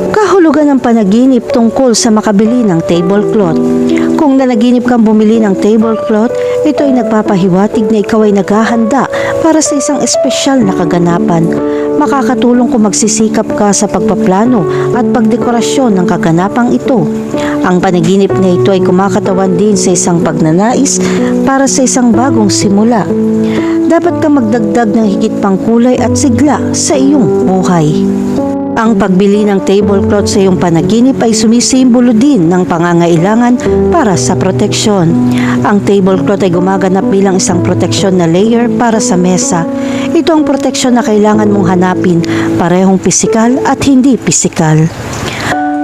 Kahulugan ng panaginip tungkol sa makabili ng tablecloth. Kung nanaginip kang bumili ng tablecloth, ito ay nagpapahiwatig na ikaw ay naghahanda para sa isang espesyal na kaganapan. Makakatulong kung magsisikap ka sa pagpaplano at pagdekorasyon ng kaganapang ito. Ang panaginip na ito ay kumakatawan din sa isang pagnanais para sa isang bagong simula. Dapat kang magdagdag ng higit pang kulay at sigla sa iyong buhay. Ang pagbili ng tablecloth sa iyong panaginip ay sumisimbolo din ng pangangailangan para sa proteksyon. Ang tablecloth ay gumaganap bilang isang proteksyon na layer para sa mesa. Ito ang proteksyon na kailangan mong hanapin, parehong pisikal at hindi pisikal.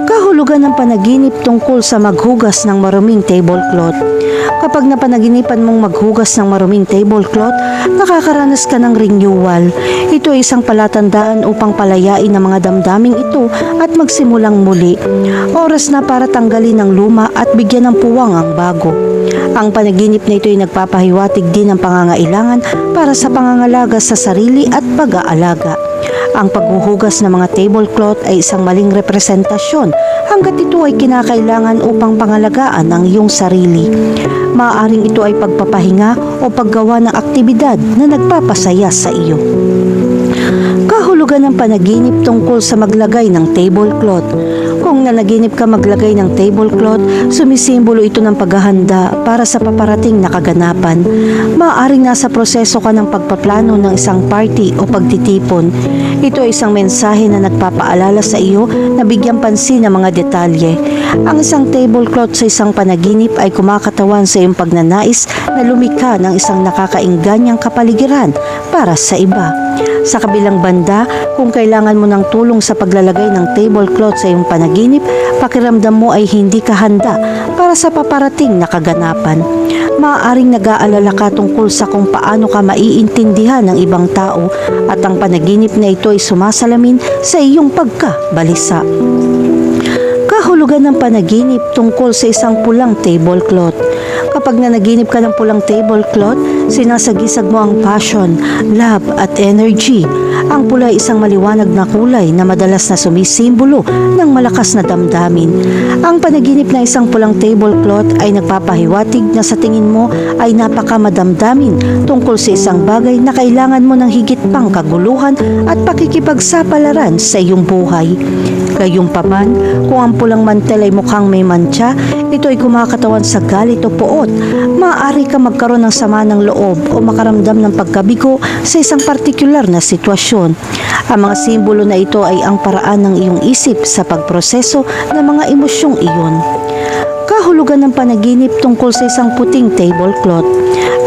Kahulugan ng panaginip tungkol sa maghugas ng maruming tablecloth. Kapag napanaginipan mong maghugas ng maruming tablecloth, nakakaranas ka ng renewal. Ito ay isang palatandaan upang palayain ang mga damdaming ito at magsimulang muli. Oras na para tanggalin ang luma at bigyan ng puwang ang bago. Ang panaginip na ito ay nagpapahiwatig din ng pangangailangan para sa pangangalaga sa sarili at pag-aalaga. Ang paghuhugas ng mga tablecloth ay isang maling representasyon hanggat ito ay kinakailangan upang pangalagaan ang iyong sarili. Maaaring ito ay pagpapahinga o paggawa ng aktibidad na nagpapasaya sa iyo. Kahulugan ng panaginip tungkol sa maglagay ng tablecloth. Kung nanaginip ka maglagay ng tablecloth, sumisimbolo ito ng paghahanda para sa paparating na kaganapan. Maaaring nasa proseso ka ng pagpaplano ng isang party o pagtitipon. Ito ay isang mensahe na nagpapaalala sa iyo na bigyan pansin ng mga detalye. Ang isang tablecloth sa isang panaginip ay kumakatawan sa iyong pagnanais na lumikha ng isang nakakaingganyang kapaligiran para sa iba. Sa kabilang banda, kung kailangan mo ng tulong sa paglalagay ng tablecloth sa iyong panaginip, pakiramdam mo ay hindi ka handa para sa paparating na kaganapan. Maaaring nag-aalala ka tungkol sa kung paano ka maiintindihan ng ibang tao at ang panaginip na ito ay sumasalamin sa iyong pagkabalisa. Kahulugan ng panaginip tungkol sa isang pulang tablecloth. Kapag nanaginip ka ng pulang tablecloth, sinasagisag mo ang passion, love at energy. Ang pula ay isang maliwanag na kulay na madalas na sumisimbolo ng malakas na damdamin. Ang panaginip ng isang pulang tablecloth ay nagpapahiwatig na sa tingin mo ay napakamadamdamin tungkol sa isang bagay na kailangan mo ng higit pang kaguluhan at pakikipagsapalaran sa iyong buhay. Gayunpaman, kung ang pulang mantel ay mukhang may mantsa, ito ay kumakatawan sa galit o poot. Maaari ka magkaroon ng sama ng loob o makaramdam ng pagkabigo sa isang partikular na sitwasyon. Ang mga simbolo na ito ay ang paraan ng iyong isip sa pagproseso ng mga emosyong iyon. Kahulugan ng panaginip tungkol sa isang puting tablecloth.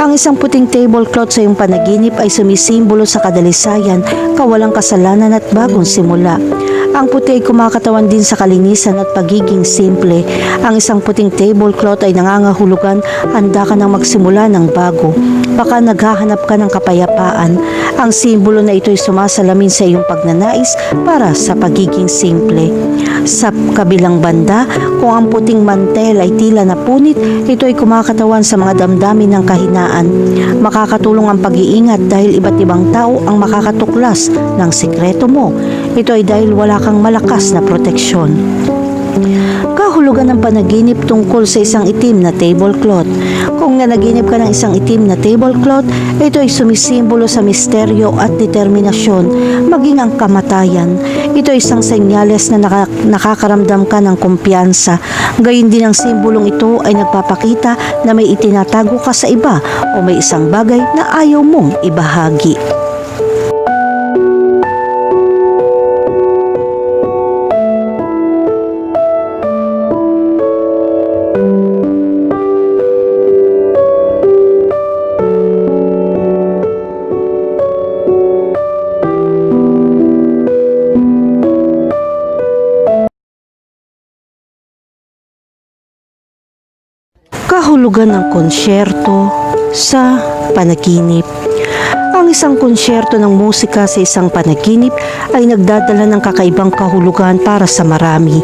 Ang isang puting tablecloth sa iyong panaginip ay sumisimbolo sa kadalisayan, kawalang kasalanan at bagong simula. Ang puti ay kumakatawan din sa kalinisan at pagiging simple. Ang isang puting tablecloth ay nangangahulugan, handa ka nang magsimula ng bago. Baka naghahanap ka ng kapayapaan. Ang simbolo na ito ay sumasalamin sa iyong pagnanais para sa pagiging simple. Sa kabilang banda, kung ang puting mantel ay tila napunit, ito ay kumakatawan sa mga damdamin ng kahinaan. Makakatulong ang pag-iingat dahil iba't ibang tao ang makakatuklas ng sikreto mo. Ito ay dahil wala kang malakas na proteksyon. Kahulugan ng panaginip tungkol sa isang itim na tablecloth. Kung nanaginip ka ng isang itim na tablecloth, ito ay sumisimbolo sa misteryo at determinasyon, maging ang kamatayan. Ito ay isang senyales na nakakaramdam ka ng kumpiyansa. Gayun din ang simbolong ito ay nagpapakita na may itinatago ka sa iba o may isang bagay na ayaw mong ibahagi. Kahulugan ng konsyerto sa panaginip. Ang isang konsyerto ng musika sa isang panaginip ay nagdadala ng kakaibang kahulugan para sa marami.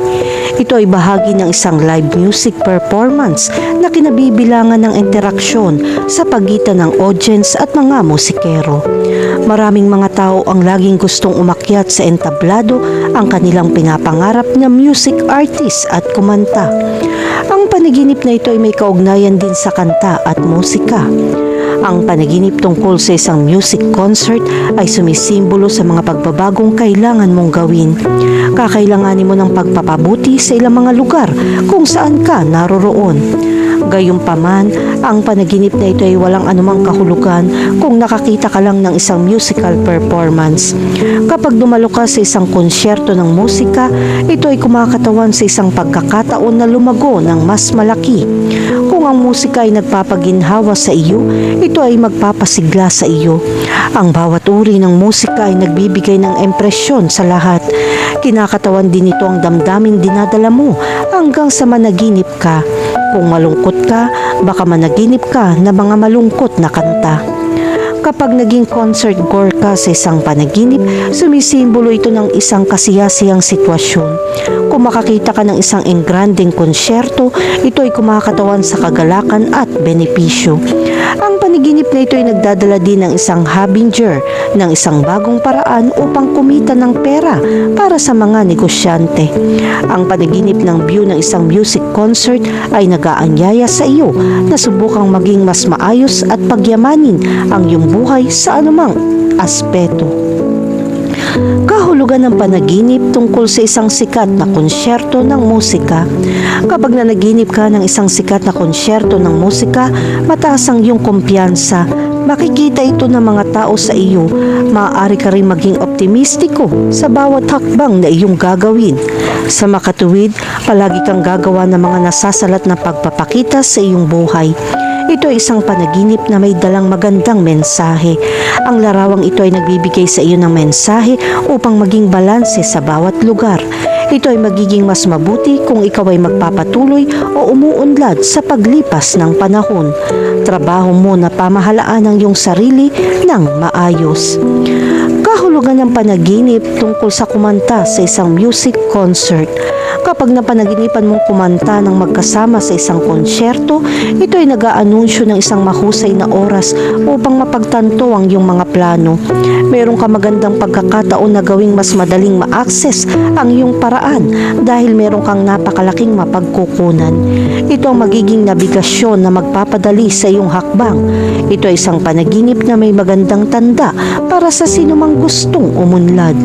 Ito ay bahagi ng isang live music performance na kinabibilangan ng interaksyon sa pagitan ng audience at mga musikero. Maraming mga tao ang laging gustong umakyat sa entablado, ang kanilang pinapangarap na music artist at kumanta. Ang panaginip na ito ay may kaugnayan din sa kanta at musika. Ang panaginip tungkol sa isang music concert ay sumisimbolo sa mga pagbabagong kailangan mong gawin. Kakailanganin mo ng pagpapabuti sa ilang mga lugar kung saan ka naroroon. Gayunpaman, ang panaginip na ito ay walang anumang kahulugan kung nakakita ka lang ng isang musical performance. Kapag dumalo ka sa isang konsyerto ng musika, ito ay kumakatawan sa isang pagkakataon na lumago ng mas malaki. Kung ang musika ay nagpapaginhawa sa iyo, ito ay magpapasigla sa iyo. Ang bawat uri ng musika ay nagbibigay ng impresyon sa lahat. Kinakatawan din ito ang damdaming dinadala mo hanggang sa managinip ka. Kung malungkot ka, baka managinip ka na mga malungkot na kanta. Kapag naging concert goer ka sa isang panaginip, sumisimbolo ito ng isang kasiyasiyang sitwasyon. Kung makakita ka ng isang engrandeng konsyerto, ito ay kumakatawan sa kagalakan at benepisyo. Ang panaginip na ito ay nagdadala din ng isang harbinger, ng isang bagong paraan upang kumita ng pera para sa mga negosyante. Ang panaginip ng view ng isang music concert ay nag-aanyaya sa iyo na subukang maging mas maayos at pagyamanin ang iyong buhay sa anumang aspeto. Kahulugan ng panaginip tungkol sa isang sikat na konsyerto ng musika. Kapag nanaginip ka ng isang sikat na konsyerto ng musika, mataas ang iyong kumpiyansa. Makikita ito ng mga tao sa iyo. Maaari ka rin maging optimistiko sa bawat hakbang na iyong gagawin. Sa makatuwid, palagi kang gagawa ng mga nasasalat na pagpapakita sa iyong buhay. Ito ay isang panaginip na may dalang magandang mensahe. Ang larawang ito ay nagbibigay sa iyo ng mensahe upang maging balanse sa bawat lugar. Ito ay magiging mas mabuti kung ikaw ay magpapatuloy o umuunlad sa paglipas ng panahon. Trabaho mo na pamahalaan ang iyong sarili ng maayos. Kahulugan ng panaginip tungkol sa kumanta sa isang music concert. Kapag napanaginipan mong kumanta ng magkasama sa isang konsyerto, ito ay nag-aanunsyo ng isang mahusay na oras upang mapagtanto ang iyong mga plano. Mayroon ka magandang pagkakataon na gawing mas madaling ma-access ang iyong paraan dahil mayroon kang napakalaking mapagkukunan. Ito ang magiging nabigasyon na magpapadali sa iyong hakbang. Ito ay isang panaginip na may magandang tanda para sa sinumang gustong umunlad.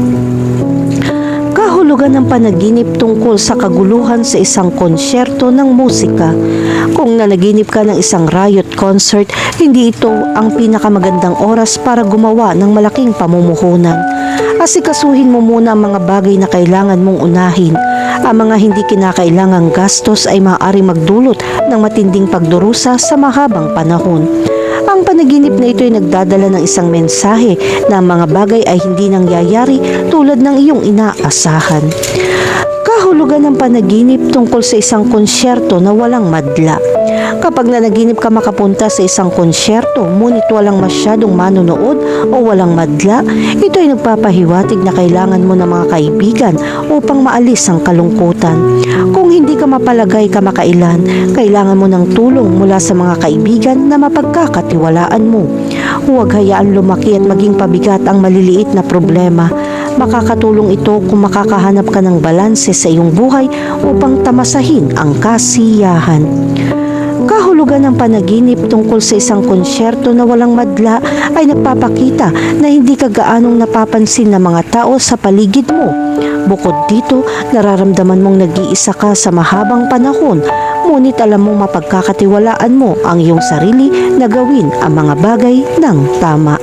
Kahulugan ng panaginip tungkol sa kaguluhan sa isang konsyerto ng musika. Kung nanaginip ka ng isang riot concert, hindi ito ang pinakamagandang oras para gumawa ng malaking pamumuhunan. Asikasuhin mo muna ang mga bagay na kailangan mong unahin. Ang mga hindi kinakailangang gastos ay maaari magdulot ng matinding pagdurusa sa mahabang panahon. Ang panaginip na ito ay nagdadala ng isang mensahe na ang mga bagay ay hindi nangyayari tulad ng iyong inaasahan. Kahulugan ng panaginip tungkol sa isang konsyerto na walang madla. Kapag nanaginip ka makapunta sa isang konsyerto, ngunit walang masyadong manonood o walang madla, ito ay nagpapahiwatig na kailangan mo ng mga kaibigan upang maalis ang kalungkutan. Kung hindi ka mapalagay kamakailan, kailangan mo ng tulong mula sa mga kaibigan na mapagkakatiwalaan mo. Huwag hayaan lumaki at maging pabigat ang maliliit na problema. Makakatulong ito kung makakahanap ka ng balanse sa iyong buhay upang tamasahin ang kasiyahan. Kahulugan ng panaginip tungkol sa isang konsyerto na walang madla ay nagpapakita na hindi ka gaanong napapansin ng mga tao sa paligid mo. Bukod dito, nararamdaman mong nag-iisa ka sa mahabang panahon, ngunit alam mong mapagkakatiwalaan mo ang iyong sarili na gawin ang mga bagay ng tama.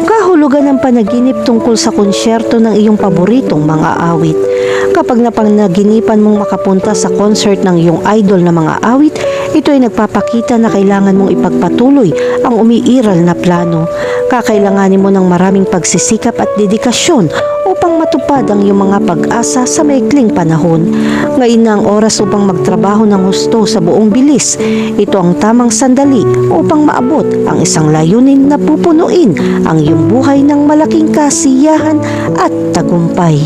Kahulugan ng panaginip tungkol sa konsyerto ng iyong paboritong mga awit. Kapag napanaginipan mong makapunta sa concert ng iyong idol na mga awit, ito ay nagpapakita na kailangan mong ipagpatuloy ang umiiral na plano. Kakailanganin mo ng maraming pagsisikap at dedikasyon upang matupad ang iyong mga pag-asa sa maikling panahon. Ngayon na ang oras upang magtrabaho ng husto sa buong bilis. Ito ang tamang sandali upang maabot ang isang layunin na pupunuin ang iyong buhay ng malaking kasiyahan at tagumpay.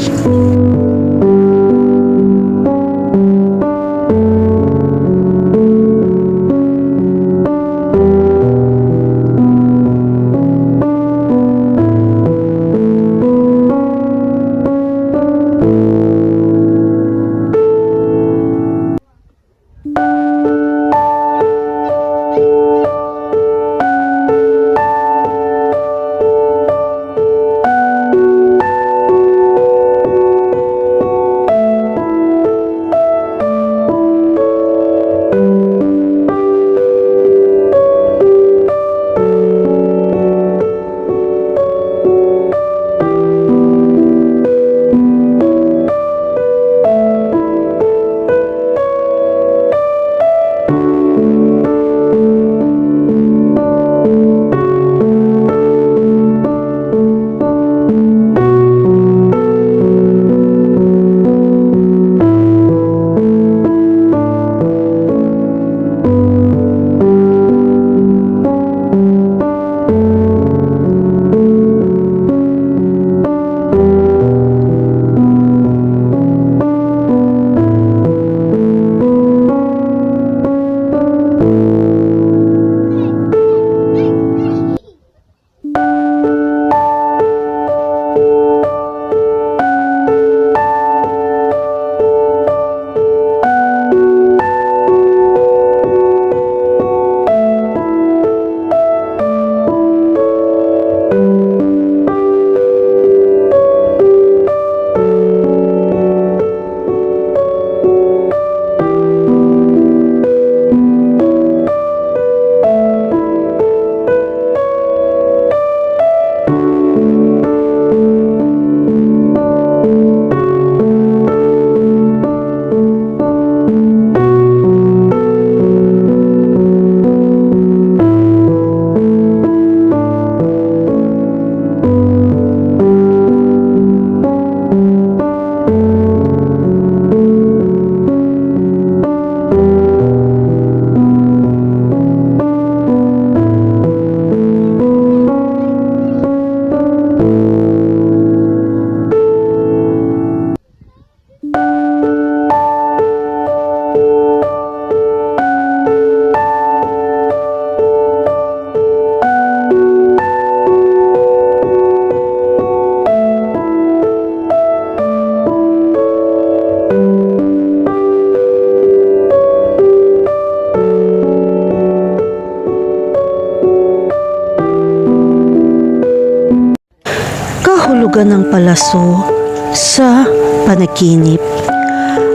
Kahulugan ng palaso sa panaginip.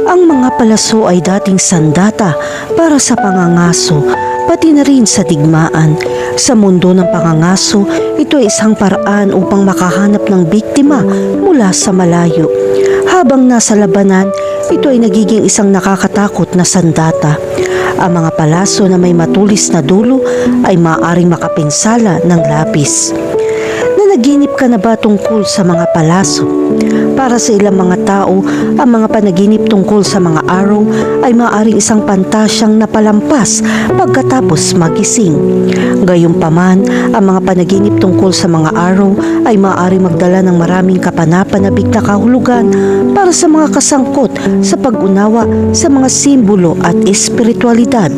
Ang mga palaso ay dating sandata para sa pangangaso, pati na rin sa digmaan. Sa mundo ng pangangaso, ito ay isang paraan upang makahanap ng biktima mula sa malayo. Habang nasa labanan, ito ay nagiging isang nakakatakot na sandata. Ang mga palaso na may matulis na dulo ay maaaring makapinsala ng lapis. Nanaginip ka na ba tungkol sa mga palaso? Para sa ilang mga tao, ang mga panaginip tungkol sa mga araw ay maaaring isang pantasyang napalampas pagkatapos magising. Gayunpaman, ang mga panaginip tungkol sa mga araw ay maaaring magdala ng maraming kapanapanabik na kahulugan para sa mga kasangkot sa pag-unawa sa mga simbolo at espiritualidad.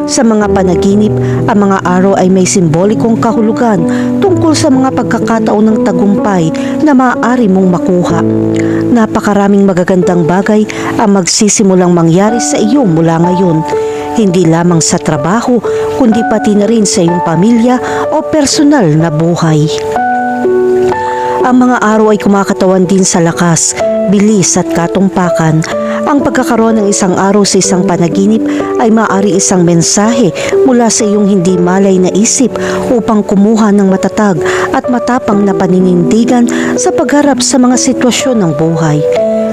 Sa mga panaginip, ang mga araw ay may simbolikong kahulugan tungkol sa mga pagkakataon ng tagumpay na maaari mong makuha. Napakaraming magagandang bagay ang magsisimulang mangyari sa iyo mula ngayon, hindi lamang sa trabaho kundi pati na rin sa iyong pamilya o personal na buhay. Ang mga araw ay kumakatawan din sa lakas, bilis at katumpakan. Ang pagkakaroon ng isang araw sa isang panaginip ay maaari isang mensahe mula sa iyong hindi malay na isip upang kumuha ng matatag at matapang na paninindigan sa pagharap sa mga sitwasyon ng buhay.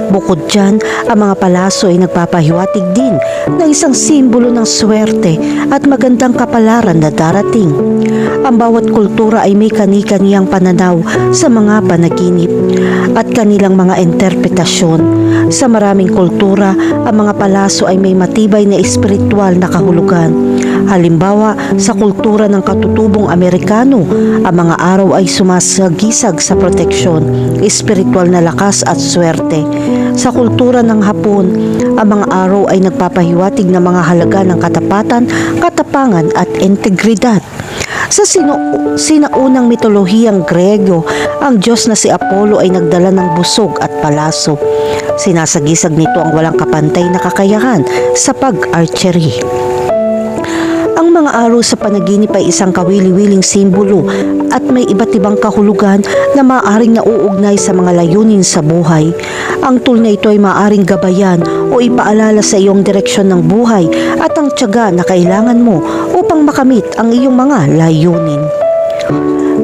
Bukod dyan, ang mga palaso ay nagpapahiwatig din ng isang simbolo ng swerte at magandang kapalaran na darating. Ang bawat kultura ay may kani-kaniyang pananaw sa mga panaginip at kanilang mga interpretasyon. Sa maraming kultura, ang mga palaso ay may matibay na espiritual na kahulugan. Halimbawa, sa kultura ng katutubong Amerikano, ang mga araw ay sumasagisag sa proteksyon, espiritual na lakas at swerte. Sa kultura ng Hapon, ang mga araw ay nagpapahiwatig ng mga halaga ng katapatan, katapangan at integridad. Sa sinaunang mitolohiyang Grego, ang Diyos na si Apollo ay nagdala ng busog at palaso. Sinasagisag nito ang walang kapantay na kakayahan sa pag-archery. Ang mga araw sa panaginip ay isang kawili-wiling simbolo at may iba't ibang kahulugan na maaaring nauugnay sa mga layunin sa buhay. Ang tool na ito ay maaaring gabayan o ipaalala sa iyong direksyon ng buhay at ang tiyaga na kailangan mo upang makamit ang iyong mga layunin.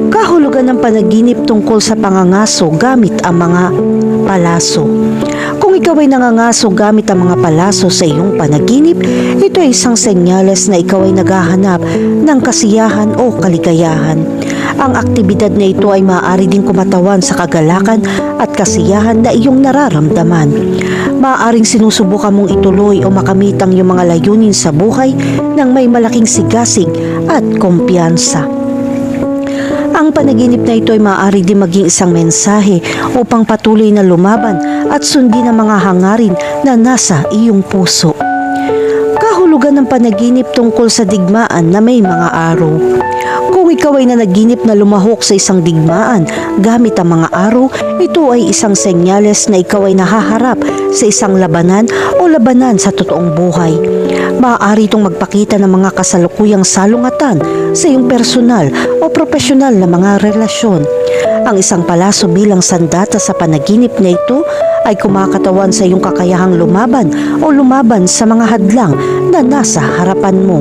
Kahulugan ng panaginip tungkol sa pangangaso gamit ang mga palaso. Kung ikaw ay nangangaso gamit ang mga palaso sa iyong panaginip, ito ay isang senyales na ikaw ay naghahanap ng kasiyahan o kaligayahan. Ang aktibidad na ito ay maaari din kumatawan sa kagalakan at kasiyahan na iyong nararamdaman. Maaaring sinusubukan mong ituloy o makamit ang iyong mga layunin sa buhay ng may malaking sigasig at kumpiyansa. Ang panaginip na ito ay maaari din maging isang mensahe upang patuloy na lumaban at sundin ang mga hangarin na nasa iyong puso. Kahulugan ng panaginip tungkol sa digmaan na may mga araw. Kung ikaw ay nanaginip na lumahok sa isang digmaan gamit ang mga araw, ito ay isang senyales na ikaw ay nahaharap sa isang labanan o labanan sa totoong buhay. Maaari itong magpakita ng mga kasalukuyang salungatan sa iyong personal o profesional na mga relasyon. Ang isang palaso bilang sandata sa panaginip na ito ay kumakatawan sa iyong kakayahang lumaban o lumaban sa mga hadlang na nasa harapan mo.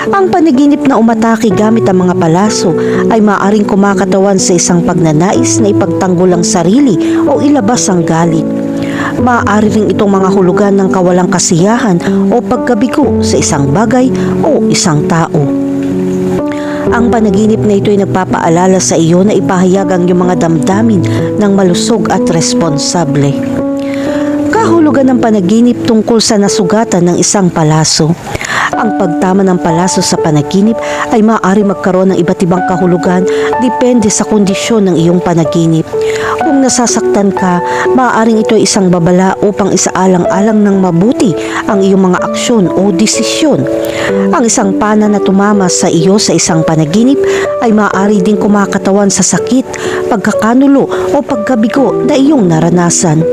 Ang panaginip na umatake gamit ang mga palaso ay maaaring kumakatawan sa isang pagnanais na ipagtanggol ang sarili o ilabas ang galit. Maaari rin itong mga hulugan ng kawalang kasiyahan o pagkabigo sa isang bagay o isang tao. Ang panaginip na ito ay nagpapaalala sa iyo na ipahayag ang iyong mga damdamin ng malusog at responsable. Kahulugan ng panaginip tungkol sa nasugatan ng isang palaso. Ang pagtama ng palaso sa panaginip ay maaari magkaroon ng iba't ibang kahulugan depende sa kondisyon ng iyong panaginip. Kung nasasaktan ka, maaaring ito ay isang babala upang isaalang-alang ng mabuti ang iyong mga aksyon o desisyon. Ang isang pana na tumama sa iyo sa isang panaginip ay maaari din kumakatawan sa sakit, pagkakanulo o pagkabigo na iyong naranasan.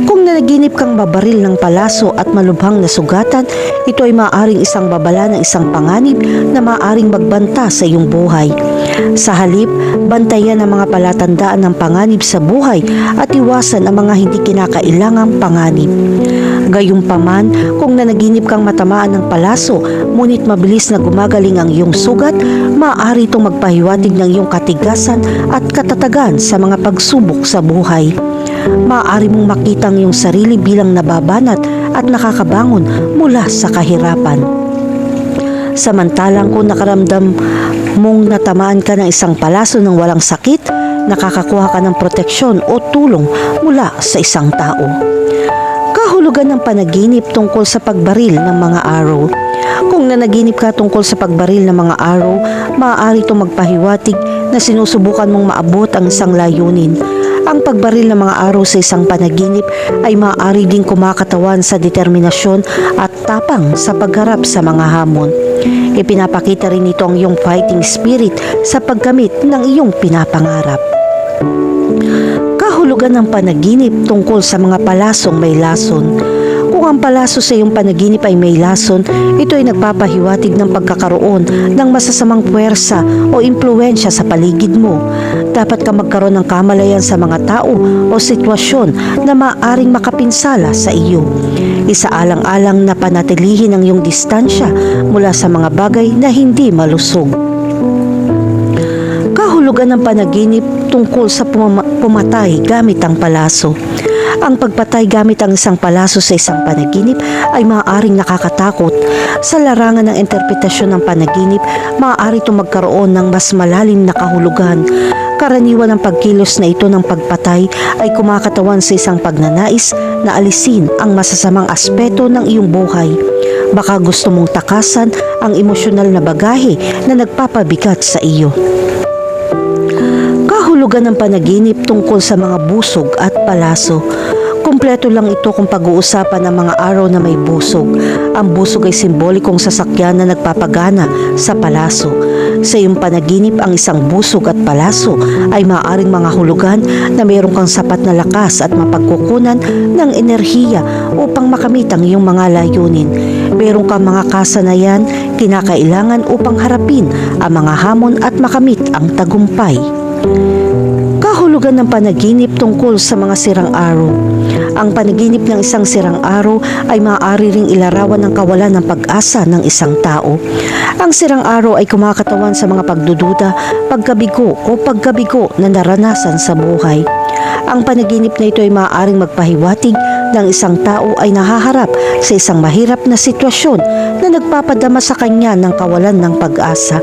Kung nanaginip kang babaril ng palaso at malubhang na sugatan, ito ay maaaring isang babala ng isang panganib na maaaring magbanta sa iyong buhay. Sa halip, bantayan ang mga palatandaan ng panganib sa buhay at iwasan ang mga hindi kinakailangang panganib. Gayunpaman, kung nanaginip kang matamaan ng palaso, ngunit mabilis na gumagaling ang iyong sugat, maaari itong magpahiwatig ng iyong katigasan at katatagan sa mga pagsubok sa buhay. Maaari mong makita ang iyong sarili bilang nababanat at nakakabangon mula sa kahirapan. Samantalang kung nakaramdam mong natamaan ka ng isang palaso ng walang sakit, nakakakuha ka ng proteksyon o tulong mula sa isang tao. Kahulugan ng panaginip tungkol sa pagbaril ng mga araw. Kung nanaginip ka tungkol sa pagbaril ng mga araw, maaari itong magpahiwatig na sinusubukan mong maabot ang isang layunin. Ang pagbaril ng mga araw sa isang panaginip ay maaari ding kumakatawan sa determinasyon at tapang sa pagharap sa mga hamon. Ipinapakita rin ito ang iyong fighting spirit sa paggamit ng iyong pinapangarap. Kahulugan ng panaginip tungkol sa mga palasong may lason. Kung ang palaso sa iyong panaginip ay may lason, ito ay nagpapahiwatig ng pagkakaroon ng masasamang puwersa o impluensya sa paligid mo. Dapat ka magkaroon ng kamalayan sa mga tao o sitwasyon na maaaring makapinsala sa iyo. Isaalang-alang na panatilihin ang iyong distansya mula sa mga bagay na hindi malusog. Kahulugan ng panaginip tungkol sa pumatay gamit ang palaso. Ang pagpatay gamit ang isang palaso sa isang panaginip ay maaaring nakakatakot. Sa larangan ng interpretasyon ng panaginip, maaari itong magkaroon ng mas malalim na kahulugan. Karaniwan ang pagkilos na ito ng pagpatay ay kumakatawan sa isang pagnanais na alisin ang masasamang aspeto ng iyong buhay. Baka gusto mong takasan ang emosyonal na bagahe na nagpapabigat sa iyo. Kahulugan ng panaginip tungkol sa mga busog at palaso. Kumpleto lang ito kung pag-uusapan ng mga araw na may busog. Ang busog ay simbolikong sasakyan na nagpapagana sa palaso. Sa iyong panaginip, ang isang busog at palaso ay maaaring mga hulugan na mayroon kang sapat na lakas at mapagkukunan ng enerhiya upang makamit ang iyong mga layunin. Mayroon kang mga kasanayan, kinakailangan upang harapin ang mga hamon at makamit ang tagumpay. Kahulugan ng panaginip tungkol sa mga sirang araw. Ang panaginip ng isang sirang araw ay maaari ring ilarawan ng kawalan ng pag-asa ng isang tao. Ang sirang araw ay kumakatawan sa mga pagdududa, pagkabigo o pagkabigo na naranasan sa buhay. Ang panaginip na ito ay maaaring magpahiwatig ng isang tao ay nahaharap sa isang mahirap na sitwasyon na nagpapadama sa kanya ng kawalan ng pag-asa.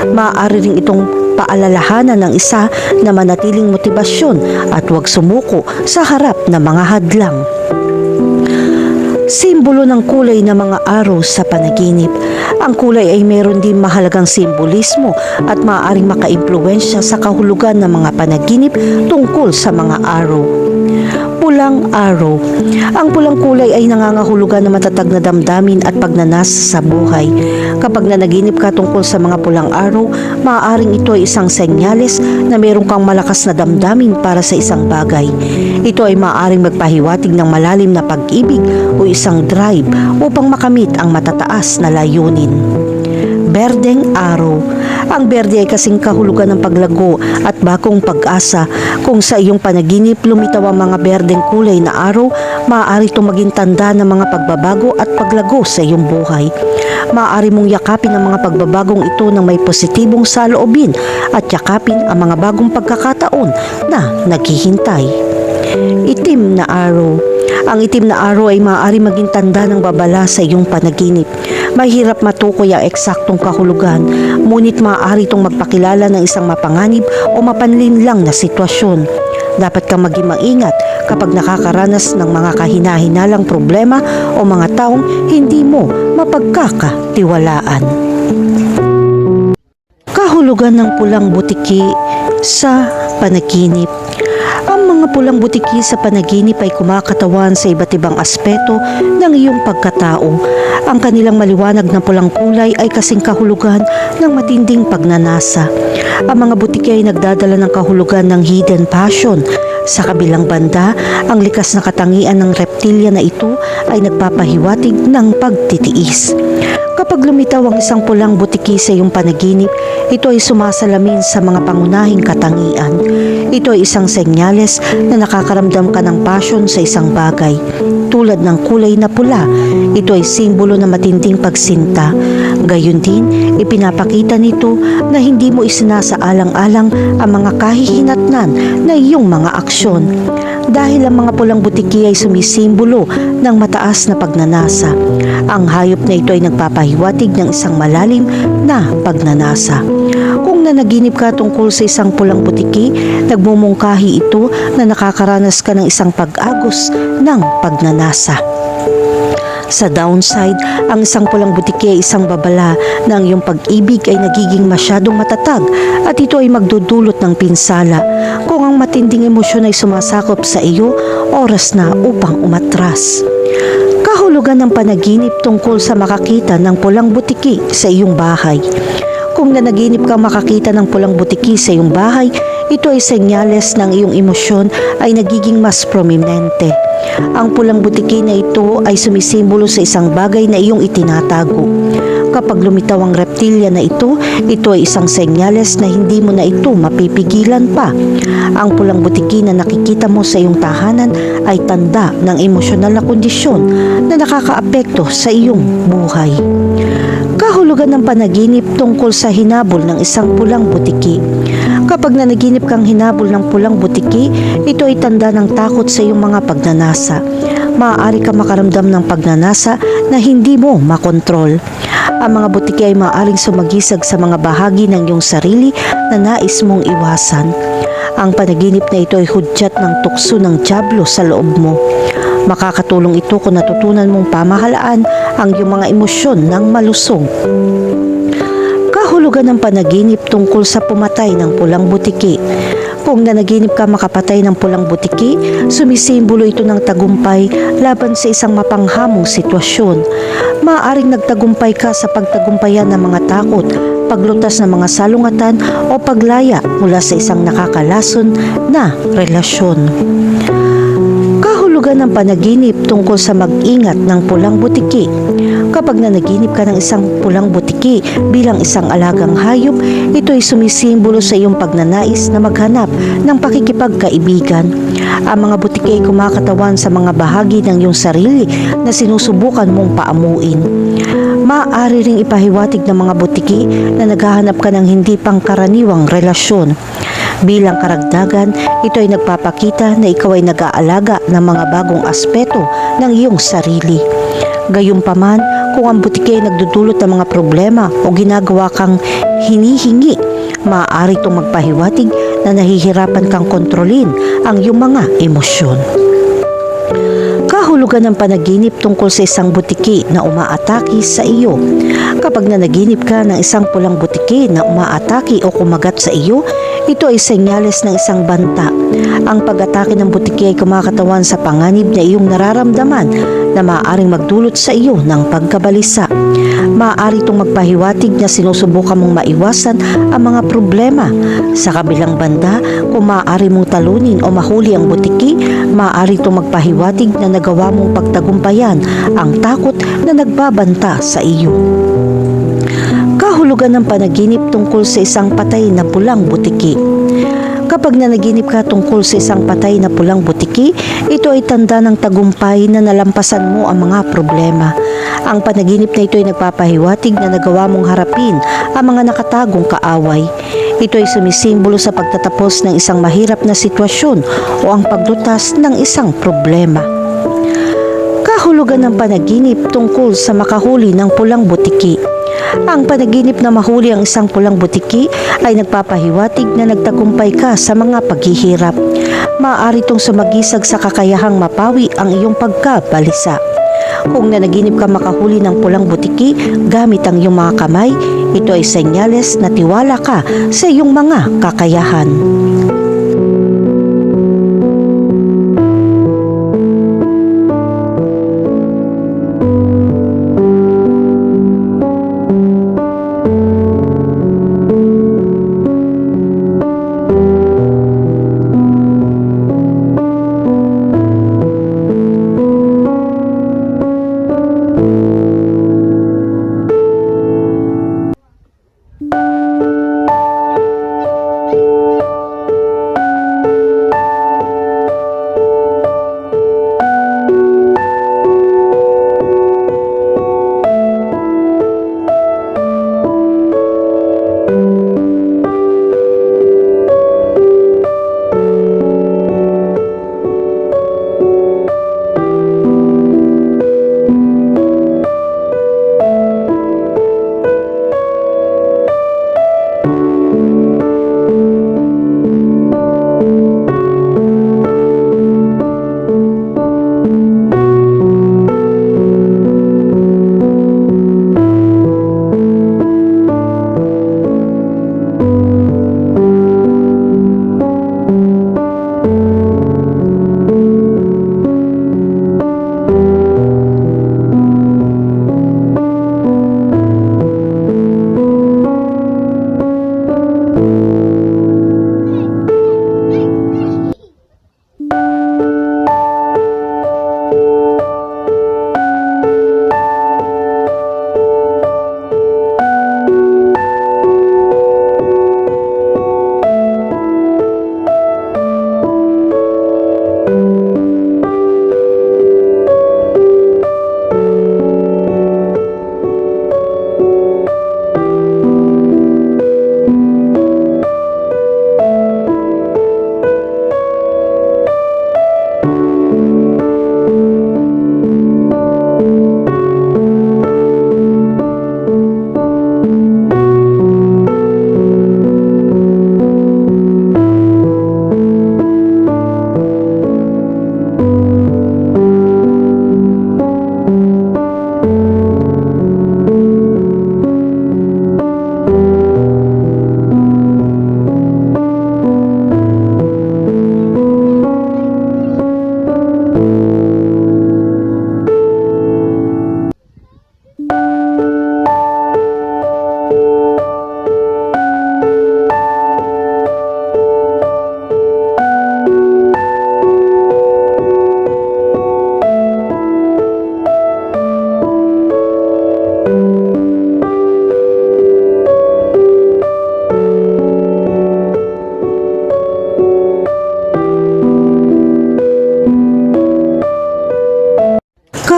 Maaari ring itong paalalahanan ng isa na manatiling motibasyon at huwag sumuko sa harap ng mga hadlang. Simbolo ng kulay ng mga araw sa panaginip. Ang kulay ay mayroon din mahalagang simbolismo at maaaring makaimpluwensya sa kahulugan ng mga panaginip tungkol sa mga araw. Pulang araw. Ang pulang kulay ay nangangahulugan ng matatag na damdamin at pagnanasa sa buhay. Kapag nanaginip ka tungkol sa mga pulang araw, maaaring ito ay isang senyales na mayroon kang malakas na damdamin para sa isang bagay. Ito ay maaaring magpahiwatig ng malalim na pag-ibig o isang drive upang makamit ang matataas na layunin. Berdeng araw. Ang berde ay kasing kahulugan ng paglago at bagong pag-asa. Kung sa iyong panaginip lumitaw ang mga berdeng kulay na araw, maaari itong maging tanda ng mga pagbabago at paglago sa iyong buhay. Maaari mong yakapin ang mga pagbabagong ito ng may positibong saloobin at yakapin ang mga bagong pagkakataon na naghihintay. Itim na araw. Ang itim na araw ay maaari maging tanda ng babala sa iyong panaginip. Mahirap matukoy ang eksaktong kahulugan, ngunit maaari itong magpakilala ng isang mapanganib o mapanlinlang na sitwasyon. Dapat kang maging maingat kapag nakakaranas ng mga kahina-hinalang problema o mga taong hindi mo mapagkakatiwalaan. Kahulugan ng pulang butiki sa panaginip. Ang mga pulang butiki sa panaginip ay kumakatawan sa iba't ibang aspeto ng iyong pagkatao. Ang kanilang maliwanag na pulang kulay ay kasing kahulugan ng matinding pagnanasa. Ang mga butiki ay nagdadala ng kahulugan ng hidden passion, Sa kabilang banda, ang likas na katangian ng reptilya na ito ay nagpapahiwatig ng pagtitiis. Kapag lumitaw ang isang pulang butiki sa iyong panaginip, ito ay sumasalamin sa mga pangunahing katangian. Ito ay isang senyales na nakakaramdam ka ng passion sa isang bagay. Tulad ng kulay na pula, ito ay simbolo ng matinding pagsinta. Gayun din, ipinapakita nito na hindi mo isinasaalang-alang ang mga kahihinatnan na iyong mga aksyon. Dahil ang mga pulang butiki ay sumisimbolo ng mataas na pagnanasa. Ang hayop na ito ay nagpapahiwatig ng isang malalim na pagnanasa. Kung nanaginip ka tungkol sa isang pulang butiki, nagmumungkahi ito na nakakaranas ka ng isang pag-agos ng pagnanasa. Sa downside, ang isang pulang butiki ay isang babala na ang iyong pag-ibig ay nagiging masyadong matatag at ito ay magdudulot ng pinsala. Kung ang matinding emosyon ay sumasakop sa iyo, oras na upang umatras. Kahulugan ng panaginip tungkol sa makakita ng pulang butiki sa iyong bahay. Kung nanaginip kang makakita ng pulang butiki sa iyong bahay, ito ay senyales ng iyong emosyon ay nagiging mas prominente. Ang pulang butiki na ito ay sumisimbolo sa isang bagay na iyong itinatago. Kapag lumitaw ang reptilya na ito ay isang senyales na hindi mo na ito mapipigilan pa. Ang pulang butiki na nakikita mo sa iyong tahanan ay tanda ng emosyonal na kondisyon na nakakaapekto sa iyong buhay. Kahulugan ng panaginip tungkol sa hinabol ng isang pulang butiki. Kapag nanaginip kang hinabol ng pulang butiki, ito ay tanda ng takot sa iyong mga pagnanasa. Maaari ka makaramdam ng pagnanasa na hindi mo makontrol. Ang mga butiki ay maaaring sumagisag sa mga bahagi ng iyong sarili na nais mong iwasan. Ang panaginip na ito ay hudyat ng tukso ng dyablo sa loob mo. Makakatulong ito kung natutunan mong pamahalaan ang iyong mga emosyon ng malusog. Kahulugan ng panaginip tungkol sa pumatay ng pulang butiki. Kung nanaginip ka makapatay ng pulang butiki, sumisimbolo ito ng tagumpay laban sa isang mapanghamong sitwasyon. Maaaring nagtagumpay ka sa pagtagumpayan ng mga takot, paglutas ng mga salungatan o paglaya mula sa isang nakakalason na relasyon. Kahulugan ng panaginip tungkol sa mag-ingat ng pulang butiki. Kapag nanaginip ka ng isang pulang butiki bilang isang alagang hayop, ito ay sumisimbolo sa iyong pagnanais na maghanap ng pakikipagkaibigan. Ang mga butiki ay kumakatawan sa mga bahagi ng iyong sarili na sinusubukan mong paamuin. Maaari ring ipahiwatig ng mga butiki na naghahanap ka ng hindi pangkaraniwang relasyon. Bilang karagdagan, ito ay nagpapakita na ikaw ay nag-aalaga ng mga bagong aspeto ng iyong sarili. Gayunpaman, kung ang butiki ay nagdudulot ng mga problema o ginagawa kang hinihingi, maaari itong magpahiwatig na nahihirapan kang kontrolin ang iyong mga emosyon. Kahulugan ng panaginip tungkol sa isang butiki na umaatake sa iyo. Kapag nanaginip ka ng isang pulang butiki na umaatake o kumagat sa iyo, ito ay senyales ng isang banta. Ang pag-atake ng butiki ay kumakatawan sa panganib na iyong nararamdaman na maaaring magdulot sa iyo ng pagkabalisa. Maaari itong magpahiwatig na sinusubukan mong maiwasan ang mga problema. Sa kabilang banda, kung maaari mong talunin o mahuli ang butiki, maaari itong magpahiwatig na nagawa mong pagtagumpayan ang takot na nagbabanta sa iyo. Kahulugan ng panaginip tungkol sa isang patay na pulang butiki. Kapag nanaginip ka tungkol sa isang patay na pulang butiki, ito ay tanda ng tagumpay na nalampasan mo ang mga problema. Ang panaginip na ito ay nagpapahiwatig na nagawa mong harapin ang mga nakatagong kaaway. Ito ay sumisimbolo sa pagtatapos ng isang mahirap na sitwasyon o ang paglutas ng isang problema. Kahulugan ng panaginip tungkol sa makahuli ng pulang butiki. Ang panaginip na mahuli ang isang pulang butiki ay nagpapahiwatig na nagtagumpay ka sa mga paghihirap. Maaari itong sumagisag sa kakayahang mapawi ang iyong pagkabalisa. Kung nanaginip ka makahuli ng pulang butiki gamit ang iyong mga kamay, ito ay senyales na tiwala ka sa iyong mga kakayahan.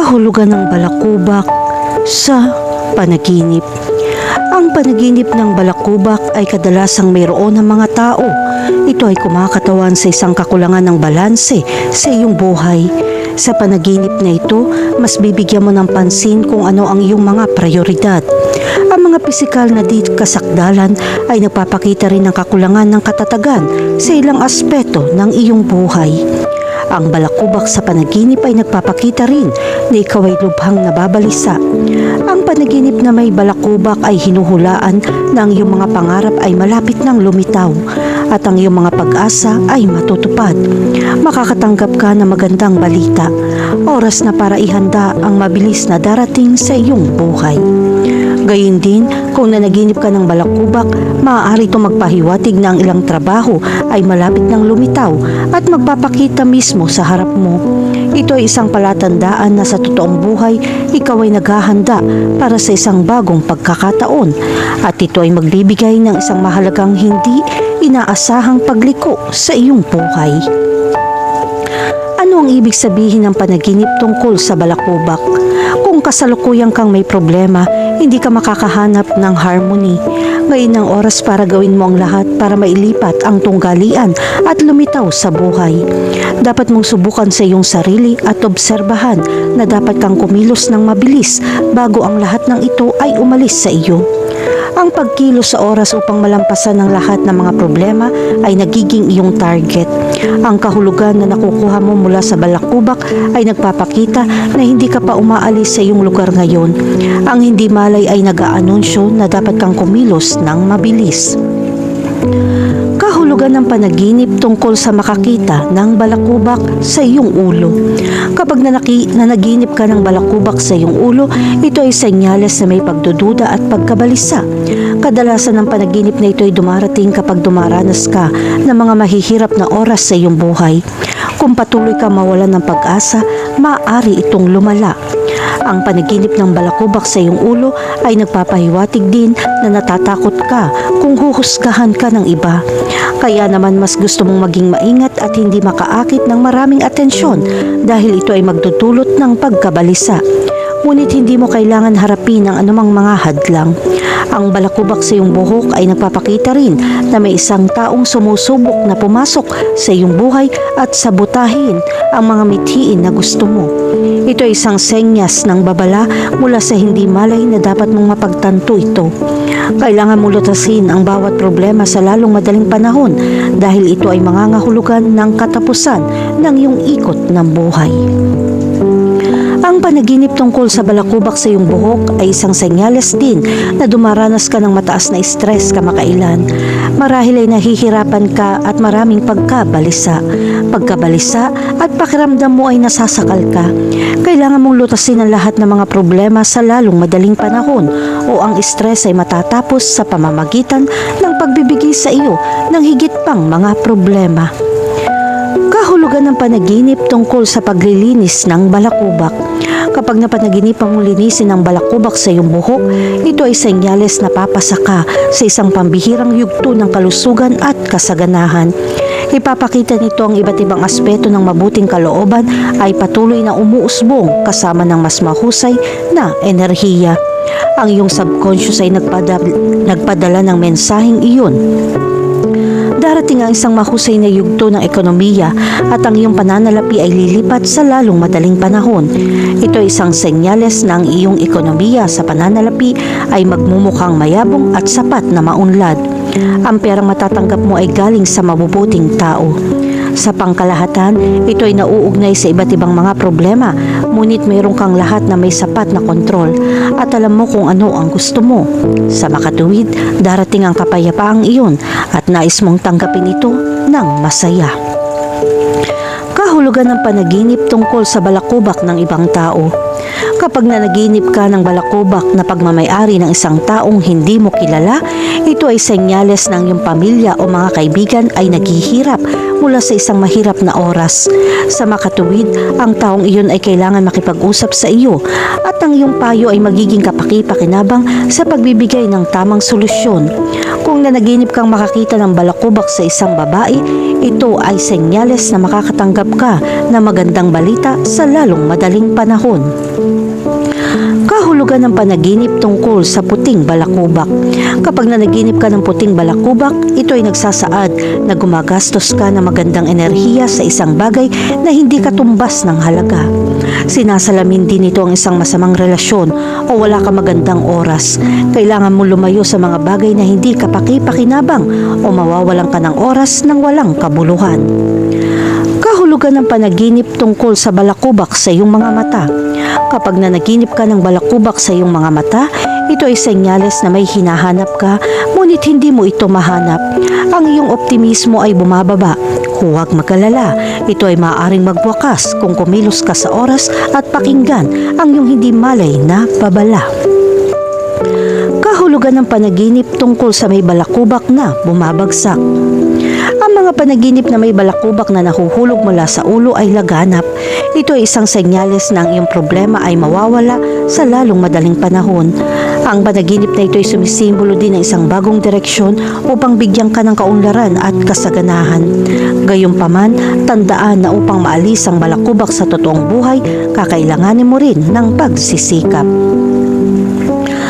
Kahulugan ng balakubak sa panaginip. Ang panaginip ng balakubak ay kadalasang mayroon ng mga tao. Ito ay kumakatawan sa isang kakulangan ng balanse sa iyong buhay. Sa panaginip na ito, mas bibigyan mo ng pansin kung ano ang iyong mga prioridad. Ang mga pisikal na di kasakdalan ay nagpapakita rin ng kakulangan ng katatagan sa ilang aspeto ng iyong buhay. Ang balakubak sa panaginip ay nagpapakita rin na ikaw ay lubhang nababalisa. Ang panaginip na may balakubak ay hinuhulaan na ang iyong mga pangarap ay malapit nang lumitaw at ang iyong mga pag-asa ay matutupad. Makakatanggap ka ng magandang balita, oras na para ihanda ang mabilis na darating sa iyong buhay. Gayun din, kung nanaginip ka ng balakubak, maaari itong magpahiwatig na ang ilang trabaho ay malapit nang lumitaw at magpapakita mismo sa harap mo. Ito ay isang palatandaan na sa totoong buhay, ikaw ay naghahanda para sa isang bagong pagkakataon at ito ay magbibigay ng isang mahalagang hindi inaasahang pagliko sa iyong buhay. Ano ang ibig sabihin ng panaginip tungkol sa balakubak? Kung kasalukuyang kang may problema, hindi ka makakahanap ng harmony. Ngayon ang oras para gawin mo ang lahat para mailipat ang tunggalian at lumitaw sa buhay. Dapat mong subukan sa iyong sarili at obserbahan na dapat kang kumilos ng mabilis bago ang lahat ng ito ay umalis sa iyo. Ang pagkilos sa oras upang malampasan ang lahat ng mga problema ay nagiging iyong target. Ang kahulugan na nakukuha mo mula sa balakubak ay nagpapakita na hindi ka pa umaalis sa iyong lugar ngayon. Ang hindi malay ay nag-aanunsyo na dapat kang kumilos ng mabilis. Kahulugan ng panaginip tungkol sa makakita ng balakubak sa iyong ulo. Kapag nanaginip ka ng balakubak sa iyong ulo, ito ay senyales na may pagdududa at pagkabalisa. Kadalasan ng panaginip na ito ay dumarating kapag dumaranas ka ng mga mahihirap na oras sa iyong buhay. Kung patuloy ka mawalan ng pag-asa, maaari itong lumala. Ang panaginip ng balakubak sa iyong ulo ay nagpapahiwatig din na natatakot ka kung huhusgahan ka ng iba. Kaya naman mas gusto mong maging maingat at hindi makaakit ng maraming atensyon dahil ito ay magdudulot ng pagkabalisa. Ngunit hindi mo kailangan harapin ang anumang mga hadlang. Ang balakubak sa iyong buhok ay nagpapakita rin na may isang taong sumusubok na pumasok sa iyong buhay at sabutahin ang mga mithiin na gusto mo. Ito ay isang senyas ng babala mula sa hindi malay na dapat mong mapagtanto ito. Kailangan mong lutasin ang bawat problema sa lalong madaling panahon dahil ito ay mangangahulugan ng katapusan ng iyong ikot ng buhay. Ang panaginip tungkol sa balakubak sa iyong buhok ay isang senyales din na dumaranas ka ng mataas na stress kamakailan. Marahil ay nahihirapan ka at maraming pagkabalisa. Pagkabalisa at pakiramdam mo ay nasasakal ka. Kailangan mong lutasin ang lahat ng mga problema sa lalong madaling panahon o ang stress ay matatapos sa pamamagitan ng pagbibigay sa iyo ng higit pang mga problema. Kahulugan ng panaginip tungkol sa paglilinis ng balakubak. Kapag napanaginipan mong linisin ang balakubak sa iyong buhok, ito ay senyales na papasa ka sa isang pambihirang yugto ng kalusugan at kasaganahan. Ipapakita nito ang iba't ibang aspeto ng mabuting kalooban ay patuloy na umuusbong kasama ng mas mahusay na enerhiya. Ang iyong subconscious ay nagpadala ng mensaheng iyon. Darating ang isang mahusay na yugto ng ekonomiya at ang iyong pananalapi ay lilipat sa lalong madaling panahon. Ito ay isang senyales na ang iyong ekonomiya sa pananalapi ay magmumukhang mayabong at sapat na maunlad. Ang perang matatanggap mo ay galing sa mabubuting tao. Sa pangkalahatan, ito ay nauugnay sa iba't ibang mga problema, ngunit mayroon kang lahat na may sapat na kontrol at alam mo kung ano ang gusto mo. Sa makatuwid, darating ang kapayapaang iyon at nais mong tanggapin ito ng masaya. Kahulugan ng panaginip tungkol sa balakubak ng ibang tao. Kapag nanaginip ka ng balakubak na pagmamayari ng isang taong hindi mo kilala, ito ay senyales ng iyong pamilya o mga kaibigan ay naghihirap mula sa isang mahirap na oras. Sa makatuwid, ang taong iyon ay kailangan makipag-usap sa iyo at ang iyong payo ay magiging kapaki-pakinabang sa pagbibigay ng tamang solusyon. Kung nanaginip kang makakita ng balakubak sa isang babae, Ito ay senyales na makakatanggap ka ng magandang balita sa lalong madaling panahon. Kahulugan ng panaginip tungkol sa puting balakubak. Kapag nanaginip ka ng puting balakubak, ito ay nagsasaad na gumagastos ka ng magandang enerhiya sa isang bagay na hindi katumbas ng halaga. Sinasalamin din ito ang isang masamang relasyon o wala ka magandang oras. Kailangan mo lumayo sa mga bagay na hindi kapaki-pakinabang o mawawalan ka ng oras ng walang kabuluhan. Kahulugan ng panaginip tungkol sa balakubak sa iyong mga mata. Kapag nanaginip ka ng balakubak sa iyong mga mata, ito ay senyales na may hinahanap ka, ngunit hindi mo ito mahanap. Ang iyong optimismo ay bumababa. Huwag mag-alala, ito ay maaaring magwakas kung kumilos ka sa oras at pakinggan ang iyong hindi malay na babala. Kahulugan ng panaginip tungkol sa may balakubak na bumabagsak. Ang mga panaginip na may balakubak na nahuhulog mula sa ulo ay laganap. Ito ay isang senyales na ang iyong problema ay mawawala sa lalong madaling panahon. Ang panaginip na ito ay sumisimbolo din ng isang bagong direksyon upang bigyan ka ng kaunlaran at kasaganahan. Gayunpaman, tandaan na upang maalis ang balakubak sa totoong buhay, kakailanganin mo rin ng pagsisikap.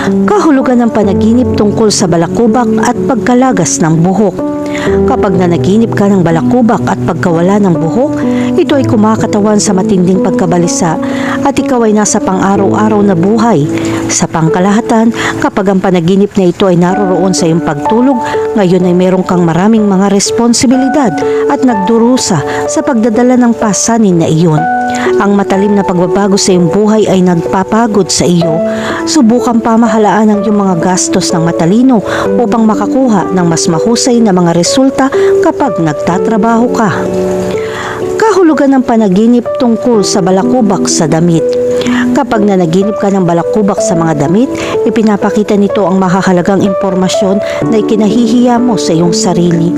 Kahulugan ng panaginip tungkol sa balakubak at pagkalagas ng buhok. Kapag nanaginip ka ng balakubak at pagkawala ng buhok, ito ay kumakatawan sa matinding pagkabalisa at ikaw ay nasa pang-araw-araw na buhay. Sa pangkalahatan, kapag ang panaginip na ito ay naroroon sa iyong pagtulog, ngayon ay meron kang maraming mga responsibilidad at nagdurusa sa pagdadala ng pasanin na iyon. Ang matalim na pagbabago sa iyong buhay ay nagpapagod sa iyo. Subukan pamahalaan ang iyong mga gastos ng matalino upang makakuha ng mas mahusay na mga resulta kapag nagtatrabaho ka. Kahulugan ng panaginip tungkol sa balakubak sa damit. Kapag nanaginip ka ng balakubak sa mga damit, ipinapakita nito ang mahahalagang impormasyon na ikinahihiya mo sa iyong sarili.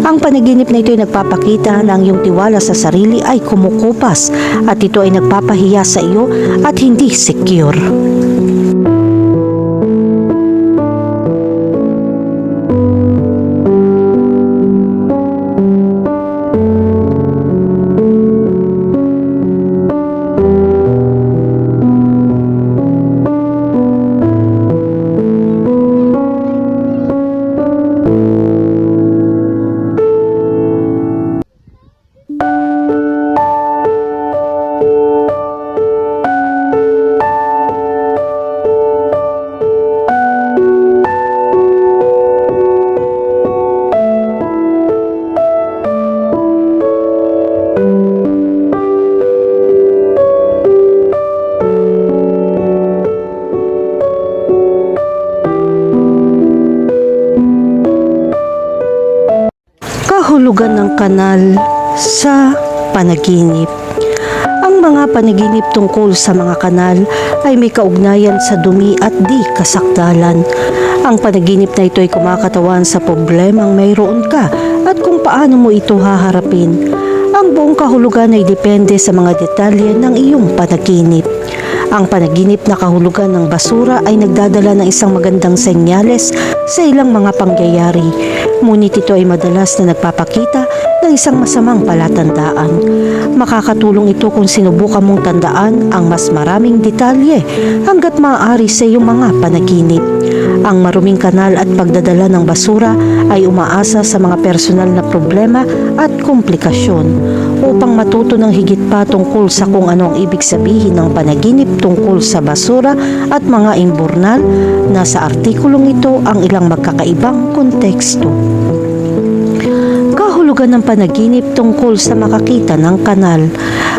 Ang panaginip na ito ay nagpapakita na ang iyong tiwala sa sarili ay kumukupas at ito ay nagpapahiya sa iyo at hindi secure. Kahulugan ng kanal sa panaginip. Ang mga panaginip tungkol sa mga kanal ay may kaugnayan sa dumi at di kasakdalan. Ang panaginip na ito ay kumakatawan sa problemang mayroon ka at kung paano mo ito haharapin. Ang buong kahulugan ay depende sa mga detalye ng iyong panaginip. Ang panaginip na kahulugan ng basura ay nagdadala ng isang magandang senyales sa ilang mga pangyayari. Ngunit ito ay madalas na nagpapakita ng isang masamang palatandaan. Makakatulong ito kung sinubukan mong tandaan ang mas maraming detalye hanggat maaari sa iyong mga panaginip. Ang maruming kanal at pagdadala ng basura ay umaasa sa mga personal na problema at komplikasyon. Upang matuto ng higit pa tungkol sa kung ano ang ibig sabihin ng panaginip tungkol sa basura at mga imburnal, nasa artikulong ito ang ilang magkakaibang konteksto. Kahulugan ng panaginip tungkol sa makakita ng kanal.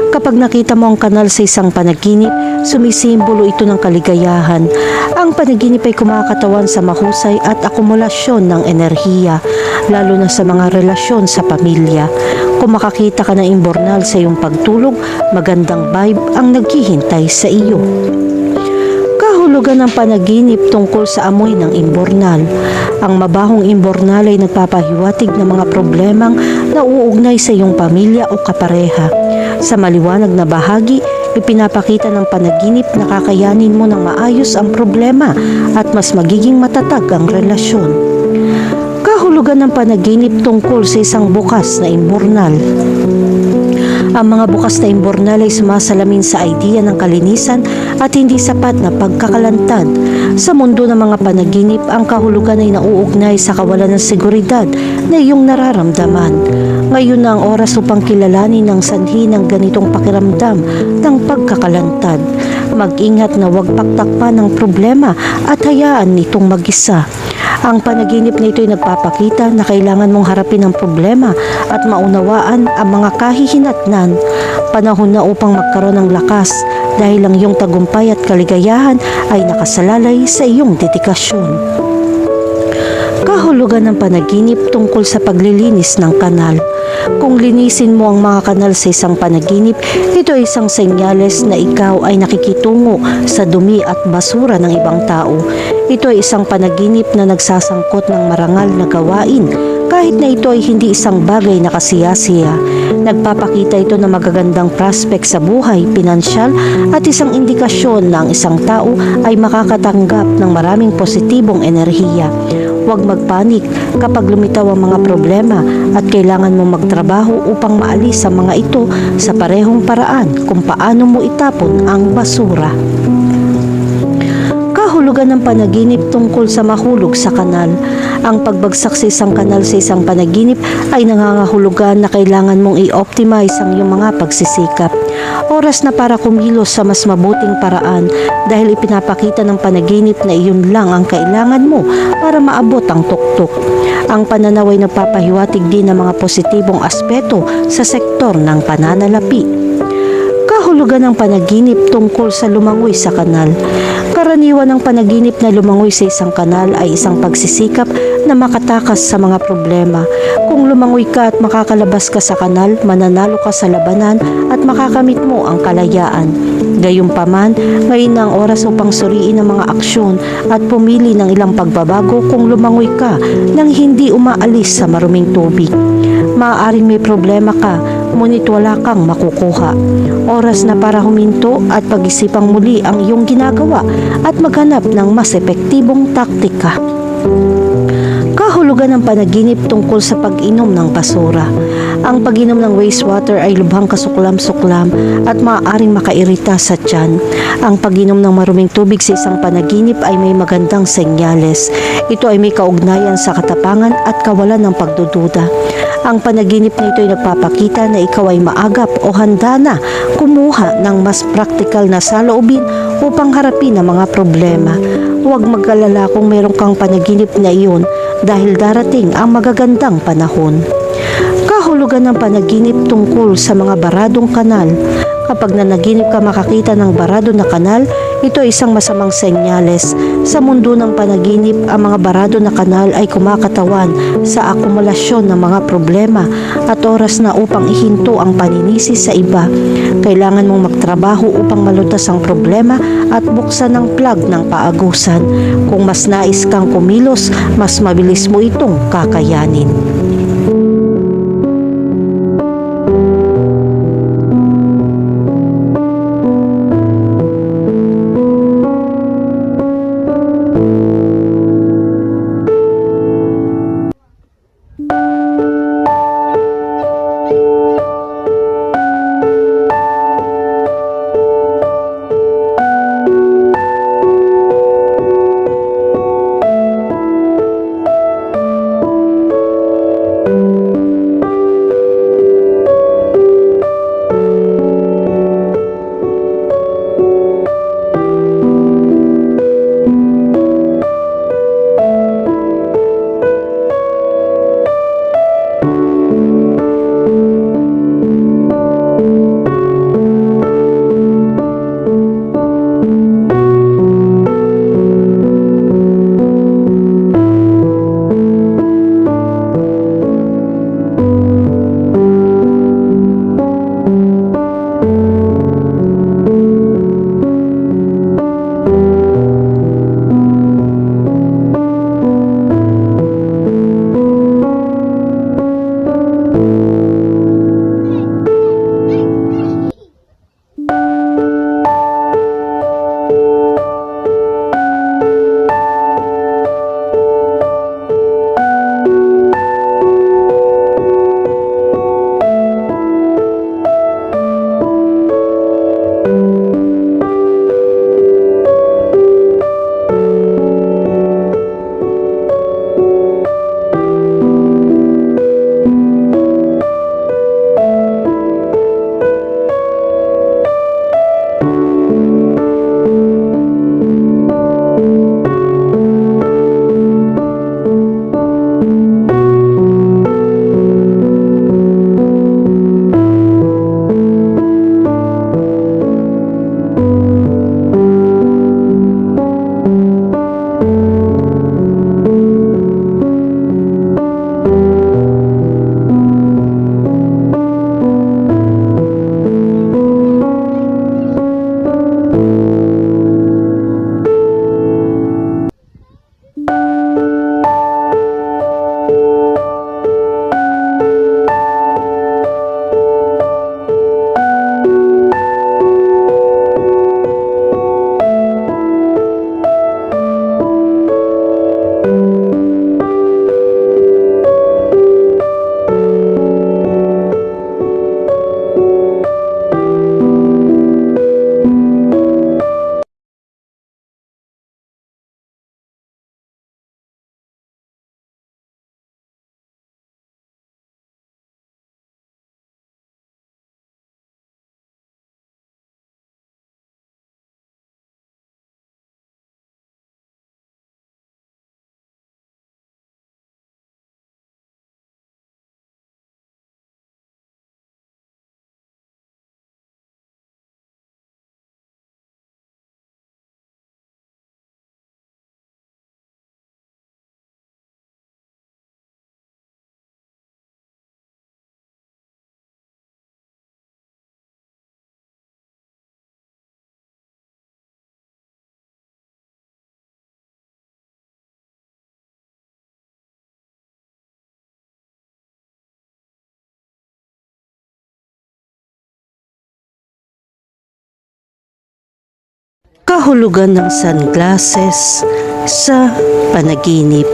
Kapag nakita mo ang kanal sa isang panaginip, sumisimbolo ito ng kaligayahan. Ang panaginip ay kumakatawan sa mahusay at akumulasyon ng enerhiya, lalo na sa mga relasyon sa pamilya. Kung makakita ka ng imburnal sa iyong pagtulog, magandang vibe ang naghihintay sa iyo. Kahulugan ng panaginip tungkol sa amoy ng imburnal. Ang mabahong imburnal ay nagpapahiwatig ng mga problemang nauugnay sa iyong pamilya o kapareha. Sa maliwanag na bahagi, ipinapakita ng panaginip na kakayanin mo ng maayos ang problema at mas magiging matatag ang relasyon. Kahulugan ng panaginip tungkol sa isang bukas na imburnal. Ang mga bukas na imburnal ay sumasalamin sa idea ng kalinisan at hindi sapat na pagkakalantad. Sa mundo ng mga panaginip, ang kahulugan ay nauugnay sa kawalan ng seguridad na iyong nararamdaman. Ngayon na ang oras upang kilalanin ang sanhi ng ganitong pakiramdam ng pagkakalantad. Mag-ingat na huwag paktakpan ng problema at hayaan nitong mag-isa. Ang panaginip na ito ay nagpapakita na kailangan mong harapin ang problema at maunawaan ang mga kahihinatnan. Panahon na upang magkaroon ng lakas dahil ang iyong tagumpay at kaligayahan ay nakasalalay sa iyong dedikasyon. Kahulugan ng panaginip tungkol sa paglilinis ng kanal. Kung linisin mo ang mga kanal sa isang panaginip, ito ay isang senyales na ikaw ay nakikitungo sa dumi at basura ng ibang tao. Ito ay isang panaginip na nagsasangkot ng marangal na gawain, kahit na ito ay hindi isang bagay na kasiyasiya. Nagpapakita ito ng magagandang prospect sa buhay, pinansyal at isang indikasyon na ang isang tao ay makakatanggap ng maraming positibong enerhiya. Huwag magpanik kapag lumitaw ang mga problema at kailangan mong magtrabaho upang maalis ang mga ito sa parehong paraan kung paano mo itapon ang basura. Kahulugan ng panaginip tungkol sa mahulog sa kanal. Ang pagbagsak sa isang kanal sa isang panaginip ay nangangahulugan na kailangan mong i-optimize ang iyong mga pagsisikap. Oras na para kumilos sa mas mabuting paraan dahil ipinapakita ng panaginip na iyon lang ang kailangan mo para maabot ang tuktok. Ang pananaw ay nagpapahiwatig din ng mga positibong aspeto sa sektor ng pananalapi. Kahulugan ng panaginip tungkol sa lumangoy sa kanal. Karaniwan ng panaginip na lumangoy sa isang kanal ay isang pagsisikap na makatakas sa mga problema. Kung lumangoy ka at makakalabas ka sa kanal, mananalo ka sa labanan at makakamit mo ang kalayaan. Gayunpaman, ngayon na ang oras upang suriin ang mga aksyon at pumili ng ilang pagbabago kung lumangoy ka nang hindi umaalis sa maruming tubig. Maaaring may problema ka, ngunit wala kang makukuha. Oras na para huminto at pag-isipang muli ang iyong ginagawa at maghanap ng mas epektibong taktika. Kahulugan ng panaginip tungkol sa pag-inom ng basura. Ang pag-inom ng wastewater ay lubhang kasuklam-suklam at maaaring makairita sa tiyan. Ang pag-inom ng maruming tubig sa isang panaginip ay may magandang senyales. Ito ay may kaugnayan sa katapangan at kawalan ng pagdududa. Ang panaginip na ito ay nagpapakita na ikaw ay maagap o handa na kumuha ng mas praktikal na saloobin upang harapin ang mga problema. Huwag mag-alala kung meron kang panaginip na iyon dahil darating ang magagandang panahon. Kahulugan ng panaginip tungkol sa mga baradong kanal. Kapag nanaginip ka makakita ng barado na kanal, ito ay isang masamang senyales. Sa mundo ng panaginip, ang mga barado na kanal ay kumakatawan sa akumulasyon ng mga problema at oras na upang ihinto ang paninisi sa iba. Kailangan mong magtrabaho upang malutas ang problema at buksan ang plug ng paagusan. Kung mas nais kang kumilos, mas mabilis mo itong kakayanin. Kahulugan ng sunglasses sa panaginip.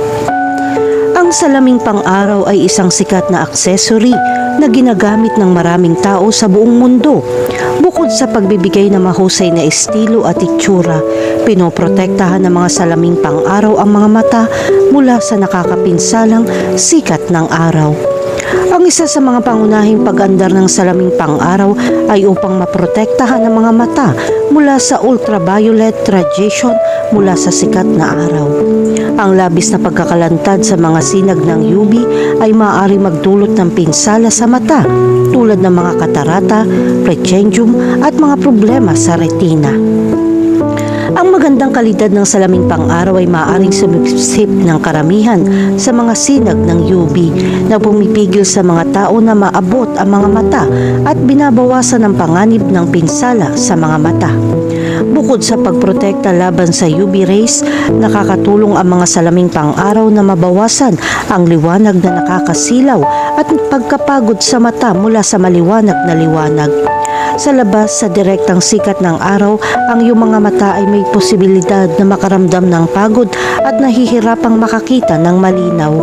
Ang salaming pang-araw ay isang sikat na accessory na ginagamit ng maraming tao sa buong mundo. Bukod sa pagbibigay ng mahusay na estilo at itsura, pinoprotektahan ng mga salaming pang-araw ang mga mata mula sa nakakapinsalang sikat ng araw. Ang isa sa mga pangunahing pag-andar ng salaming pang-araw ay upang maprotektahan ang mga mata mula sa ultraviolet radiation mula sa sikat na araw. Ang labis na pagkakalantad sa mga sinag ng UV ay maaari magdulot ng pinsala sa mata tulad ng mga katarata, pretendium at mga problema sa retina. Ang magandang kalidad ng salaming pang-araw ay maaaring sumipsip ng karamihan sa mga sinag ng UV na pumipigil sa mga tao na maabot ang mga mata at binabawasan ang panganib ng pinsala sa mga mata. Bukod sa pagprotekta laban sa UV rays, nakakatulong ang mga salaming pang-araw na mabawasan ang liwanag na nakakasilaw at pagkapagod sa mata mula sa maliwanag na liwanag. Sa labas sa direktang sikat ng araw, ang iyong mga mata ay may posibilidad na makaramdam ng pagod at nahihirapang makakita ng malinaw.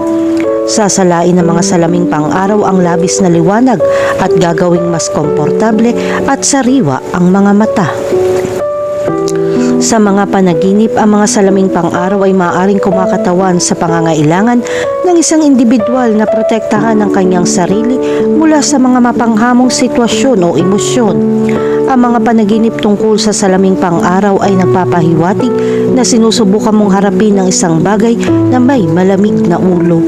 Sasalain ng mga salaming pang-araw ang labis na liwanag at gagawing mas komportable at sariwa ang mga mata. Sa mga panaginip, ang mga salaming pang-araw ay maaaring kumakatawan sa pangangailangan ng isang individual na protektahan ang kanyang sarili mula sa mga mapanghamong sitwasyon o emosyon. Ang mga panaginip tungkol sa salaming pang-araw ay nagpapahiwatig na sinusubukan mong harapin ang isang bagay na may malamig na ulo.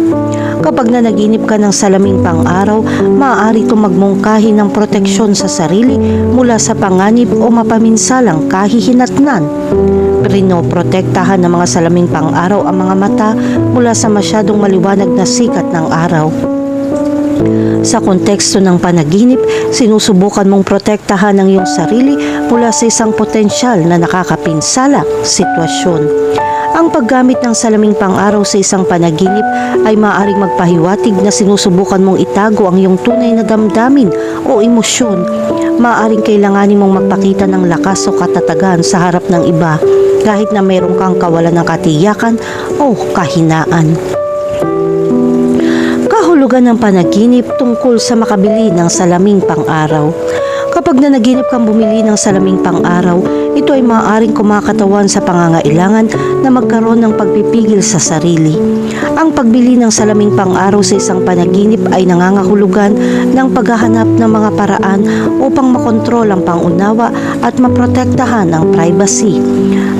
Kapag nanaginip ka ng salaming pang-araw, maaari itong magmungkahi ng proteksyon sa sarili mula sa panganib o mapaminsalang kahihinatnan. Pinoprotektahan ng mga salaming pang-araw ang mga mata mula sa masyadong maliwanag na sikat ng araw. Sa konteksto ng panaginip, sinusubukan mong protektahan ang iyong sarili mula sa isang potensyal na nakakapinsalang sitwasyon. Ang paggamit ng salaming pang-araw sa isang panaginip ay maaaring magpahiwatig na sinusubukan mong itago ang iyong tunay na damdamin o emosyon. Maaaring kailanganin mong magpakita ng lakas o katatagan sa harap ng iba kahit na mayroon kang kawalan ng katiyakan o kahinaan. Kahulugan ng panaginip tungkol sa makabili ng salaming pang-araw. Kapag nanaginip kang bumili ng salaming pang-araw, ito ay maaaring kumakatawan sa pangangailangan na magkaroon ng pagpipigil sa sarili. Ang pagbili ng salaming pang-araw sa isang panaginip ay nangangahulugan ng paghahanap ng mga paraan upang makontrol ang pangunawa at maprotektahan ang privacy.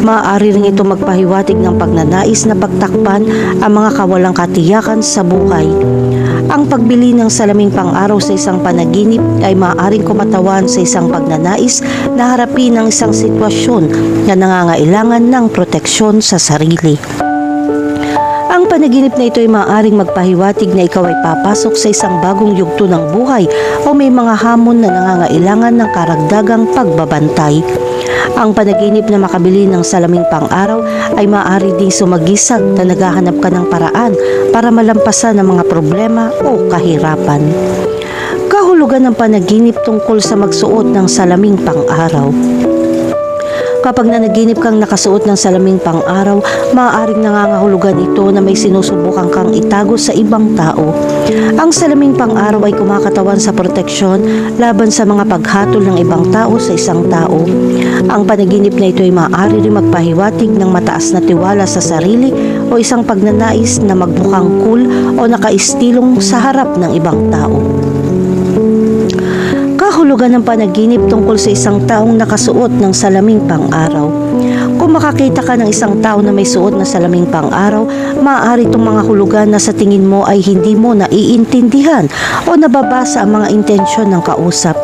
Maaari rin ito magpahiwatig ng pagnanais na pagtakpan ang mga kawalang katiyakan sa buhay. Ang pagbili ng salaming pang-araw sa isang panaginip ay maaaring kumatawan sa isang pagnanais na harapin ang isang sitwasyon na nangangailangan ng proteksyon sa sarili. Ang panaginip na ito ay maaaring magpahiwatig na ikaw ay papasok sa isang bagong yugto ng buhay o may mga hamon na nangangailangan ng karagdagang pagbabantay. Ang panaginip na makabili ng salaming pang-araw ay maaari ding sumagisag na naghahanap ka ng paraan para malampasan ang mga problema o kahirapan. Kahulugan ng panaginip tungkol sa magsuot ng salaming pang-araw. Kapag nanaginip kang nakasuot ng salaming pang-araw, maaaring nangangahulugan ito na may sinusubukan kang itago sa ibang tao. Ang salaming pang-araw ay kumakatawan sa proteksyon laban sa mga paghatol ng ibang tao sa isang tao. Ang panaginip na ito ay maaari rin magpahiwatig ng mataas na tiwala sa sarili o isang pagnanais na magmukhang cool o nakaistilong sa harap ng ibang tao. Kahulugan ng panaginip tungkol sa isang taong nakasuot ng salaming pang-araw. Kung makakita ka ng isang tao na may suot na salaming pang-araw, maaari itong mga hulugan na sa tingin mo ay hindi mo naiintindihan o nababasa ang mga intensyon ng kausap.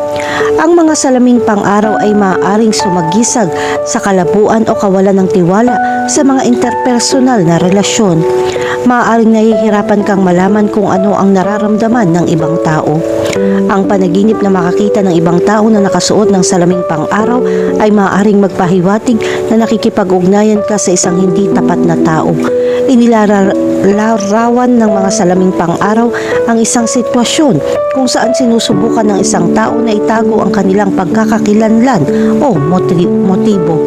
Ang mga salaming pang-araw ay maaaring sumagisag sa kalabuan o kawalan ng tiwala sa mga interpersonal na relasyon. Maaaring nahihirapan kang malaman kung ano ang nararamdaman ng ibang tao. Ang panaginip na makakita ng ibang tao na nakasuot ng salaming pang-araw ay maaaring magpahiwatig na nakikipag-ugnayan ka sa isang hindi tapat na tao. Inilarawan ng mga salaming pang-araw ang isang sitwasyon kung saan sinusubukan ng isang tao na itago ang kanilang pagkakakilanlan o motibo.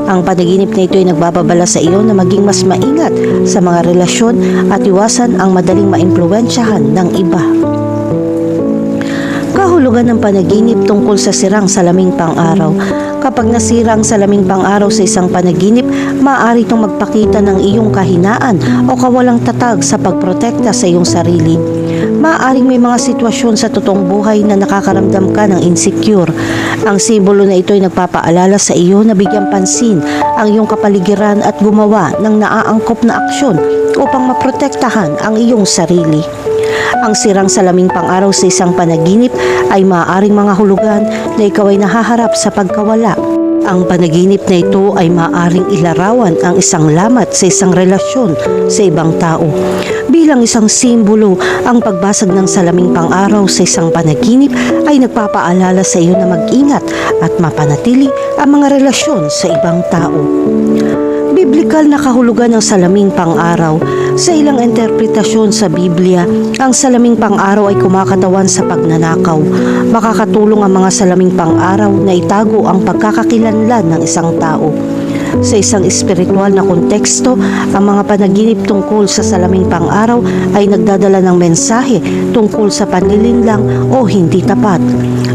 Ang panaginip na ito ay nagbababala sa iyo na maging mas maingat sa mga relasyon at iwasan ang madaling maimpluwensyahan ng iba. Kahulugan ng panaginip tungkol sa sirang salaming pang-araw. Kapag nasira ang salaming pang-araw sa isang panaginip, maaari itong magpakita ng iyong kahinaan o kawalang tatag sa pagprotekta sa iyong sarili. Maaaring may mga sitwasyon sa totoong buhay na nakakaramdam ka ng insecure. Ang simbolo na ito ay nagpapaalala sa iyo na bigyan pansin ang iyong kapaligiran at gumawa ng naaangkop na aksyon upang maprotektahan ang iyong sarili. Ang sirang salaming pang-araw sa isang panaginip ay maaaring mga hulugan na ikaw ay nahaharap sa pagkawala. Ang panaginip na ito ay maaaring ilarawan ang isang lamat sa isang relasyon sa ibang tao. Bilang isang simbolo, ang pagbasag ng salaming pang-araw sa isang panaginip ay nagpapaalala sa iyo na mag-ingat at mapanatili ang mga relasyon sa ibang tao. Biblikal na kahulugan ng salaming pang-araw. Sa ilang interpretasyon sa Biblia, ang salaming pang-araw ay kumakatawan sa pagnanakaw. Makakatulong ang mga salaming pang-araw na itago ang pagkakakilanlan ng isang tao. Sa isang espiritual na konteksto, ang mga panaginip tungkol sa salaming pang-araw ay nagdadala ng mensahe tungkol sa panlilinlang o hindi tapat.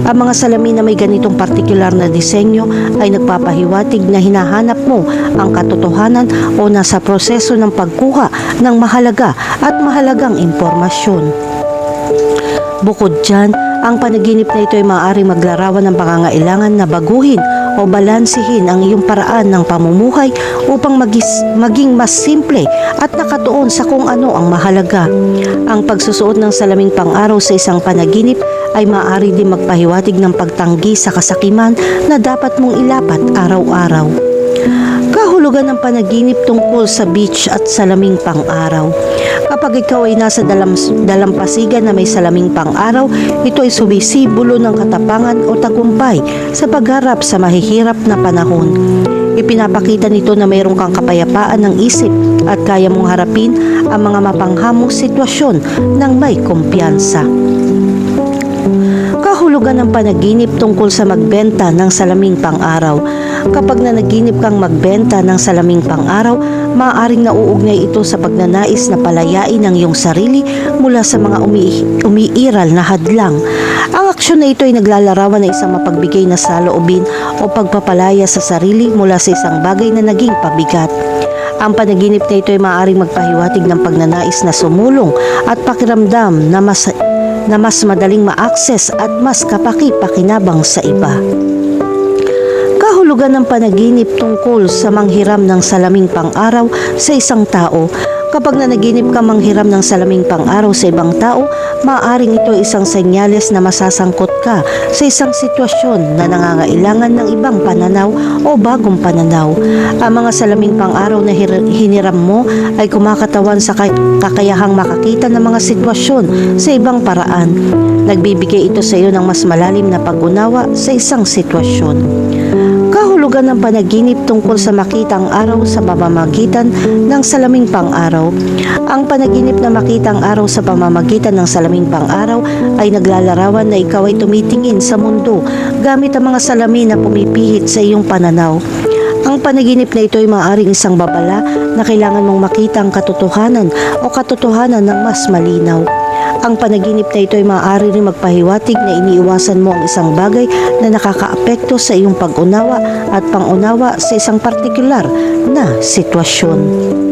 Ang mga salamin na may ganitong partikular na disenyo ay nagpapahiwatig na hinahanap mo ang katotohanan o nasa proseso ng pagkuha ng mahalaga at mahalagang impormasyon. Bukod dyan, ang panaginip na ito ay maaaring maglarawan ng pangangailangan na baguhin o balansihin ang iyong paraan ng pamumuhay upang maging mas simple at nakatuon sa kung ano ang mahalaga. Ang pagsusuot ng salaming pang-araw sa isang panaginip ay maaari din magpahiwatig ng pagtanggi sa kasakiman na dapat mong ilapat araw-araw. Kahulugan ng panaginip tungkol sa beach at salaming pang-araw. Kapag ikaw ay nasa dalampasigan na may salaming pang-araw, ito ay sumisimbolo ng katapangan o tagumpay sa pagharap sa mahihirap na panahon. Ipinapakita nito na mayroon kang kapayapaan ng isip at kaya mong harapin ang mga mapanghamong sitwasyon ng may kumpiyansa. Kahulugan ng panaginip tungkol sa magbenta ng salaming pang-araw. Kapag nanaginip kang magbenta ng salaming pang-araw, maaaring nauugnay ito sa pagnanais na palayain ang iyong sarili mula sa mga umiiral na hadlang. Ang aksyon na ito ay naglalarawan ng isang mapagbigay na saloobin o pagpapalaya sa sarili mula sa isang bagay na naging pabigat. Ang panaginip na ito ay maaaring magpahiwatig ng pagnanais na sumulong at pakiramdam na mas madaling ma-access at mas kapaki-pakinabang sa iba. Kahulugan ng panaginip tungkol sa manghiram ng salaming pang-araw sa isang tao. Kapag nanaginip ka manghiram ng salaming pang-araw sa ibang tao, maaaring ito isang senyales na masasangkot ka sa isang sitwasyon na nangangailangan ng ibang pananaw o bagong pananaw. Ang mga salaming pang-araw na hiniram mo ay kumakatawan sa kakayahang makakita ng mga sitwasyon sa ibang paraan. Nagbibigay ito sa iyo ng mas malalim na pag-unawa sa isang sitwasyon. kahulugan ng panaginip tungkol sa makita ang araw sa pamamagitan ng salaming pang-araw. Ang panaginip na makita ang araw sa pamamagitan ng salaming pang-araw ay naglalarawan na ikaw ay tumitingin sa mundo gamit ang mga salamin na pumipihit sa iyong pananaw. Ang panaginip na ito ay maaaring isang babala na kailangan mong makita ang katotohanan o katotohanan ng mas malinaw. Ang panaginip na ito ay maaari rin magpahiwatig na iniiwasan mo ang isang bagay na nakakaapekto sa iyong pag-unawa at pangunawa sa isang partikular na sitwasyon.